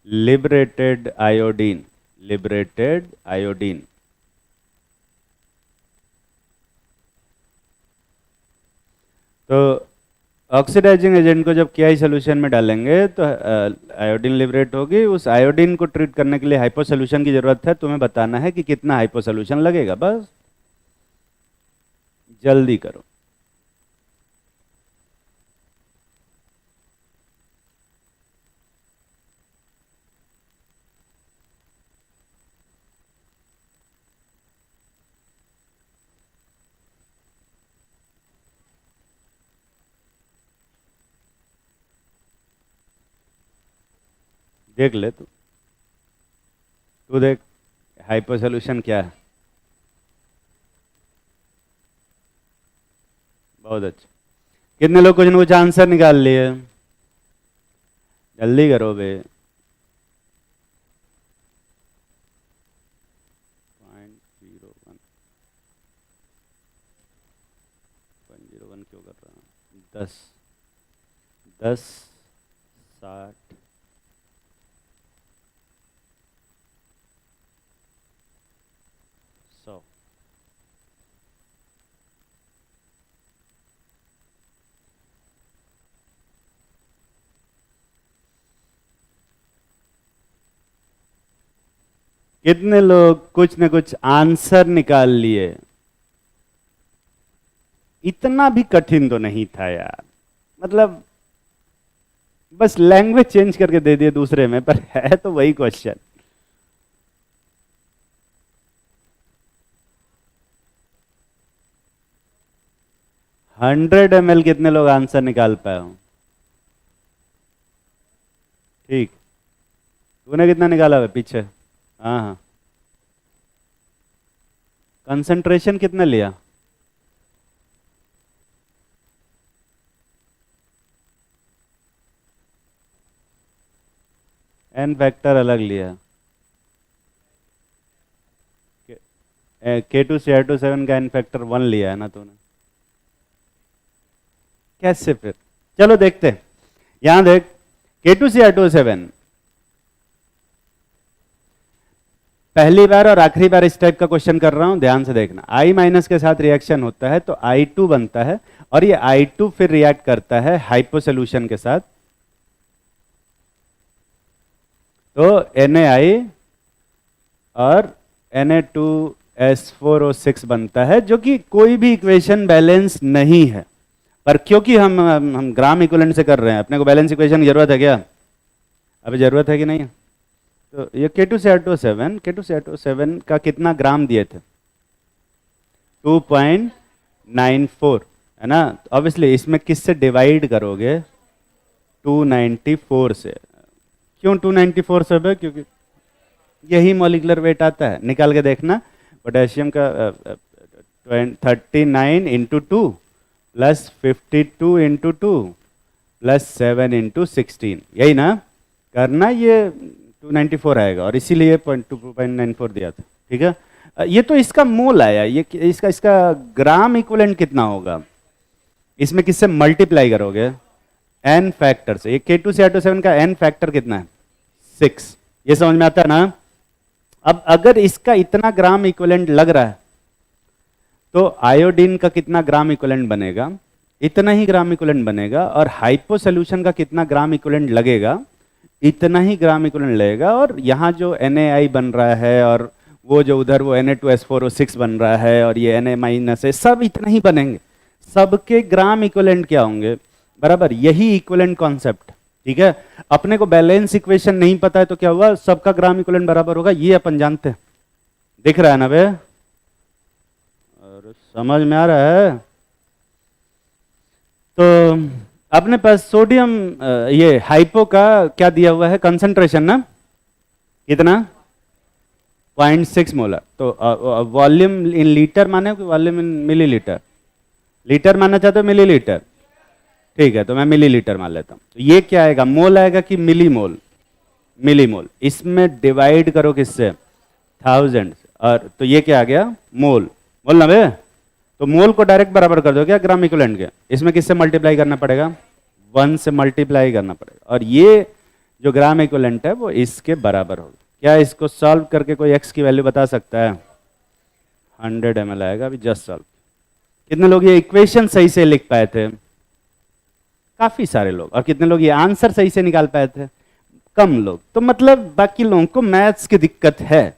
liberated iodine, liberated iodine। तो ऑक्सीडाइजिंग एजेंट को जब KI सोल्यूशन में डालेंगे तो आयोडीन लिबरेट होगी। उस आयोडीन को ट्रीट करने के लिए हाइपो सोल्यूशन की जरूरत है। तुम्हें बताना है कि कितना हाइपो सोल्यूशन लगेगा, बस जल्दी करो। देख ले तू देख हाइपो सोल्यूशन क्या है। बहुत अच्छा। कितने लोग कुछ न कुछ आंसर निकाल लिए? जल्दी करो बे। 0.01 क्यों कर रहा हूँ? 10 10 60 100। कितने लोग कुछ न कुछ आंसर निकाल लिए? इतना भी कठिन तो नहीं था यार, मतलब बस लैंग्वेज चेंज करके दे दिए दूसरे में, पर है तो वही क्वेश्चन। हंड्रेड ml कितने लोग आंसर निकाल पाए हो? ठीक। तूने कितना निकाला है पीछे? हाँ हाँ। कंसंट्रेशन कितना लिया? एन फैक्टर अलग लिया। K2Cr27 का एन फैक्टर 1 लिया है ना तूने? कैसे फिर? चलो देखते हैं। यहां देख, K2Cr27 पहली बार और आखिरी बार इस टाइप का क्वेश्चन कर रहा हूं, ध्यान से देखना। I माइनस के साथ रिएक्शन होता है तो I2 बनता है, और ये I2 फिर रिएक्ट करता है हाइपो सोल्यूशन के साथ, तो NaI और Na2S4O6 बनता है, जो कि कोई भी इक्वेशन बैलेंस नहीं है। पर क्योंकि हम ग्राम इक्विवेलेंट से कर रहे हैं, अपने को बैलेंस इक्वेशन की जरूरत है क्या? अभी जरूरत है कि नहीं है? तो ये K2Cr27 का कितना ग्राम दिए थे? 2.94 है ना? ऑब्वियसली इसमें किससे डिवाइड करोगे? 294 से। क्यों 294 से है? क्योंकि यही मॉलिक्यूलर वेट आता है, निकाल के देखना। पोटेशियम का 39 into 2 plus 52 into 2 plus 7 into 16, यही ना करना। ये 294 आएगा, और इसीलिए 2.94 दिया था। ठीक है, ये तो इसका मोल आया। ये इसका ग्राम इक्विवेलेंट कितना होगा? इसमें किससे मल्टीप्लाई करोगे? एन फैक्टर से। ये K2Cr27 का एन फैक्टर कितना है? 6। ये समझ में आता है ना? अब अगर इसका इतना ग्राम इक्विवेलेंट लग रहा है, तो आयोडीन का कितना ग्राम इक्विवेलेंट बनेगा? इतना ही ग्राम इक्विवेलेंट बनेगा। और हाइपो सोल्यूशन का कितना ग्राम इक्विवेलेंट लगेगा? इतना ही ग्राम इक्विवेलेंट लगेगा। और यहाँ जो NaI बन रहा है, और वो जो उधर वो Na2S4O6 बन रहा है, और ये Na माइनस है, सब इतना ही बनेंगे। सबके ग्राम इक्विवेलेंट क्या होंगे? बराबर, यही इक्विवेलेंट कॉन्सेप्ट। ठीक है, अपने को बैलेंस इक्वेशन नहीं पता है तो क्या हुआ? सबका ग्राम इक्विवेलेंट बराबर होगा, ये अपन जानते हैं। दिख रहा है ना बे? और समझ में आ रहा है? तो अपने पास सोडियम, ये हाइपो का क्या दिया हुआ है? कंसंट्रेशन ना, कितना? 0.6 मोलर। तो वॉल्यूम इन लीटर माने कि वॉल्यूम इन मिलीलीटर? लीटर मानना चाहते हो मिलीलीटर? ठीक है, तो मैं मिलीलीटर मान लेता हूं। तो ये क्या आएगा? मोल आएगा कि मिलीमोल? मिलीमोल। इसमें डिवाइड करो किससे? 1000। और तो ये क्या आ गया? मोल। मोल ना बे? तो मोल को डायरेक्ट बराबर कर दो क्या ग्राम इक्विवेलेंट के? इसमें किससे मल्टीप्लाई करना पड़ेगा? 1 से मल्टीप्लाई करना पड़ेगा। और ये जो ग्राम इक्विवेलेंट है वो इसके बराबर होगा। क्या इसको सॉल्व करके कोई x की वैल्यू बता सकता है? 100 ml आएगा। अभी जस्ट सॉल्व। कितने लोग ये इक्वेशन सही से लिख पाए थे? काफी सारे लोग। और कितने लोग ये आंसर सही से निकाल पाए थे? कम लोग। तो मतलब बाकी लोगों को मैथ्स की दिक्कत है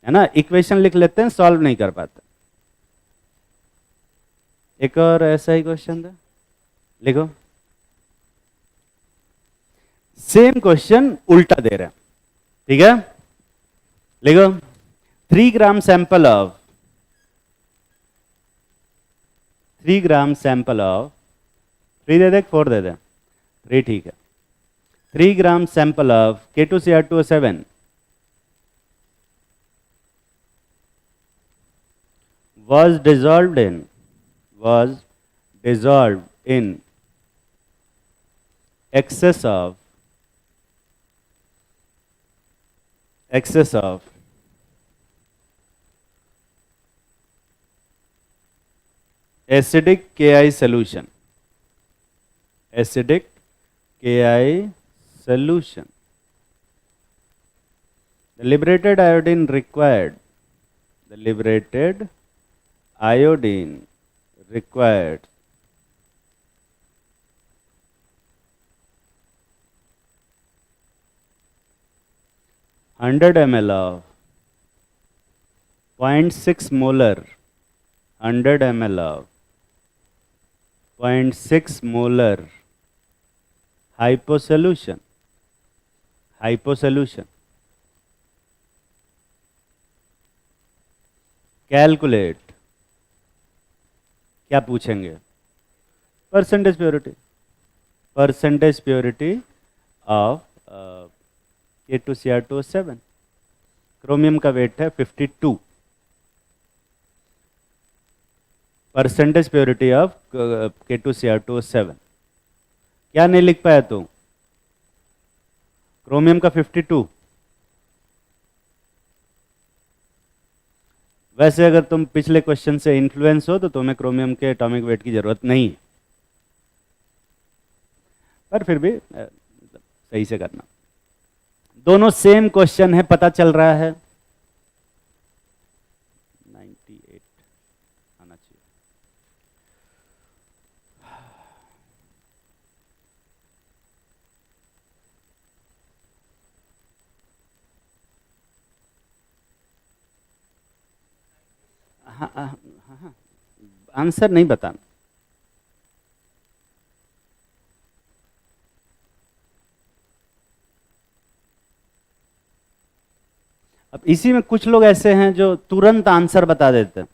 ना? इक्वेशन लिख लेते हैं, सॉल्व नहीं कर पाते। एक और ऐसा ही क्वेश्चन था, लिखो। सेम क्वेश्चन उल्टा दे रहे हैं। ठीक है, लिखो। 3 gram sample of 3 gram sample of 3 दे दे, 4 दे दे? 3 ठीक है। 3 gram sample of K2Cr27 was dissolved in excess of acidic KI solution. Acidic KI solution. The liberated iodine required. The liberated iodine required 100 ml of 0.6 molar 100 ml of 0.6 molar hyposolution. Calculate. क्या पूछेंगे? Percentage purity of K2Cr2O7। Chromium का वेट है 52। परसेंटेज प्योरिटी ऑफ K2Cr2O7 क्या नहीं लिख पाया तो? क्रोमियम का 52। वैसे अगर तुम पिछले क्वेश्चन से इन्फ्लुएंस हो तो तुम्हें क्रोमियम के एटॉमिक वेट की जरूरत नहीं है, पर फिर भी सही से करना। दोनों सेम क्वेश्चन है, पता चल रहा है। 98 आना चाहिए। हाँ हाँ हाँ, आंसर नहीं बताना। अब इसी में कुछ लोग ऐसे हैं जो तुरंत आंसर बता देते हैं,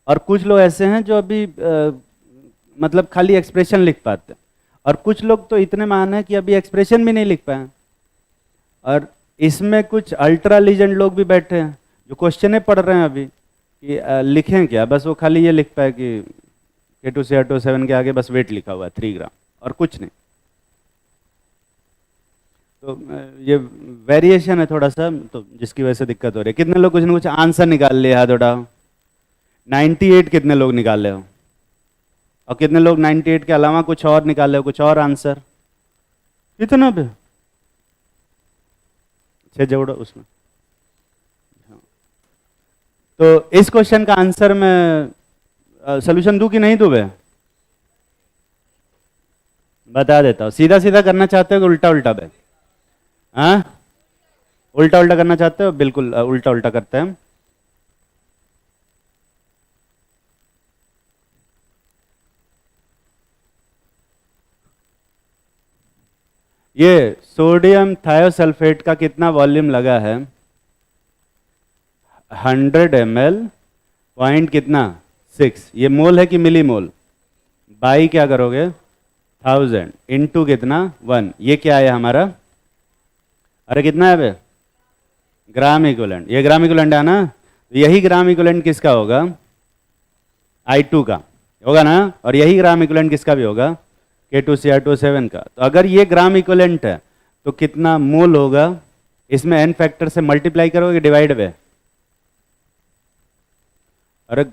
और कुछ लोग ऐसे हैं जो अभी मतलब खाली एक्सप्रेशन लिख पाते हैं, और कुछ लोग तो इतने महान हैं कि अभी एक्सप्रेशन भी नहीं लिख पाए। और इसमें कुछ अल्ट्रा लीजेंड लोग भी बैठे हैं जो क्वेश्चन पढ़ रहे हैं अभी कि लिखें क्या, बस वो खाली ये लिख पाए कि K2Cr2O7 के आगे बस वेट लिखा हुआ है 3 ग्राम और कुछ नहीं। तो ये वेरिएशन है थोड़ा सा, तो जिसकी वजह से दिक्कत हो रही है। कितने लोग कुछ ना कुछ आंसर निकाल लिए? हाथ उठाओ। 98 कितने लोग निकाले हो? और कितने लोग 98 के अलावा कुछ और निकाले हो, कुछ और आंसर? कितना पे 6 जोड़ो उसमें। तो इस क्वेश्चन का आंसर मैं सोल्यूशन दूं कि नहीं दूं? बता देता हूं। सीधा सीधा करना चाहते हो कि उल्टा उल्टा पे? हाँ, उल्टा उल्टा करना चाहते हो? बिल्कुल उल्टा उल्टा करते हैं। ये सोडियम थायोसल्फेट का कितना वॉल्यूम लगा है? 100 ml पॉइंट कितना 6। ये मोल है कि मिली मोल? बाई क्या करोगे 1000 इंटू कितना 1। ये क्या है हमारा? अरे कितना है बे? Gram equivalent. ये ग्राम इक्विवेलेंट है ना? यही ग्राम इक्विवेलेंट किसका होगा? I2 का होगा ना? और यही ग्राम इक्विवेलेंट किसका भी होगा? K2Cr2O7 का। तो अगर ये ग्राम इक्विवेलेंट है तो कितना मोल होगा? इसमें n फैक्टर से मल्टीप्लाई करोगे डिवाइड में? अरे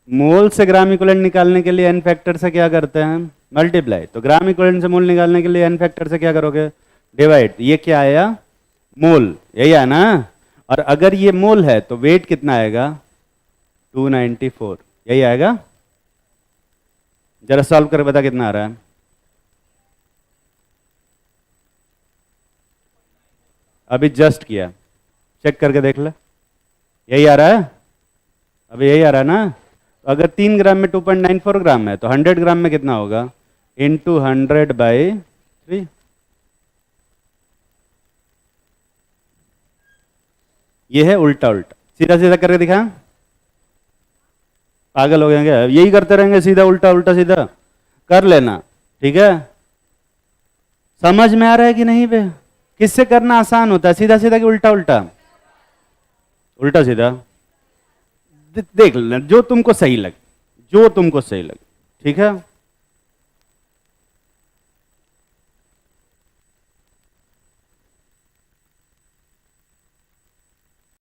मोल से ग्राम इक्विवेलेंट निकालने के लिए n फैक्टर से क्या करते हैं? मल्टीप्लाई। तो ग्राम इक्विवेलेंट से मोल निकालने के लिए n फैक्टर से क्या करोगे? डिवाइड। ये क्या आया? मोल। यही है ना? और अगर ये मोल है तो वेट कितना आएगा? 294। यही आएगा। जरा सॉल्व करके बता कितना आ रहा है। अभी जस्ट किया, चेक करके देख ले। यही आ रहा है? अभी यही आ रहा है ना? तो अगर 3 ग्राम में 2.94 ग्राम है तो 100 ग्राम में कितना होगा? इंटू 100/3। ये है उल्टा उल्टा। सीधा सीधा करके दिखा। पागल हो गए क्या? यही करते रहेंगे, सीधा उल्टा उल्टा सीधा कर लेना, ठीक है? समझ में आ रहा है कि नहीं बे? किससे करना आसान होता है, सीधा सीधा कि उल्टा उल्टा? उल्टा सीधा। देख लेना जो तुमको सही लगे, जो तुमको सही लगे, ठीक है?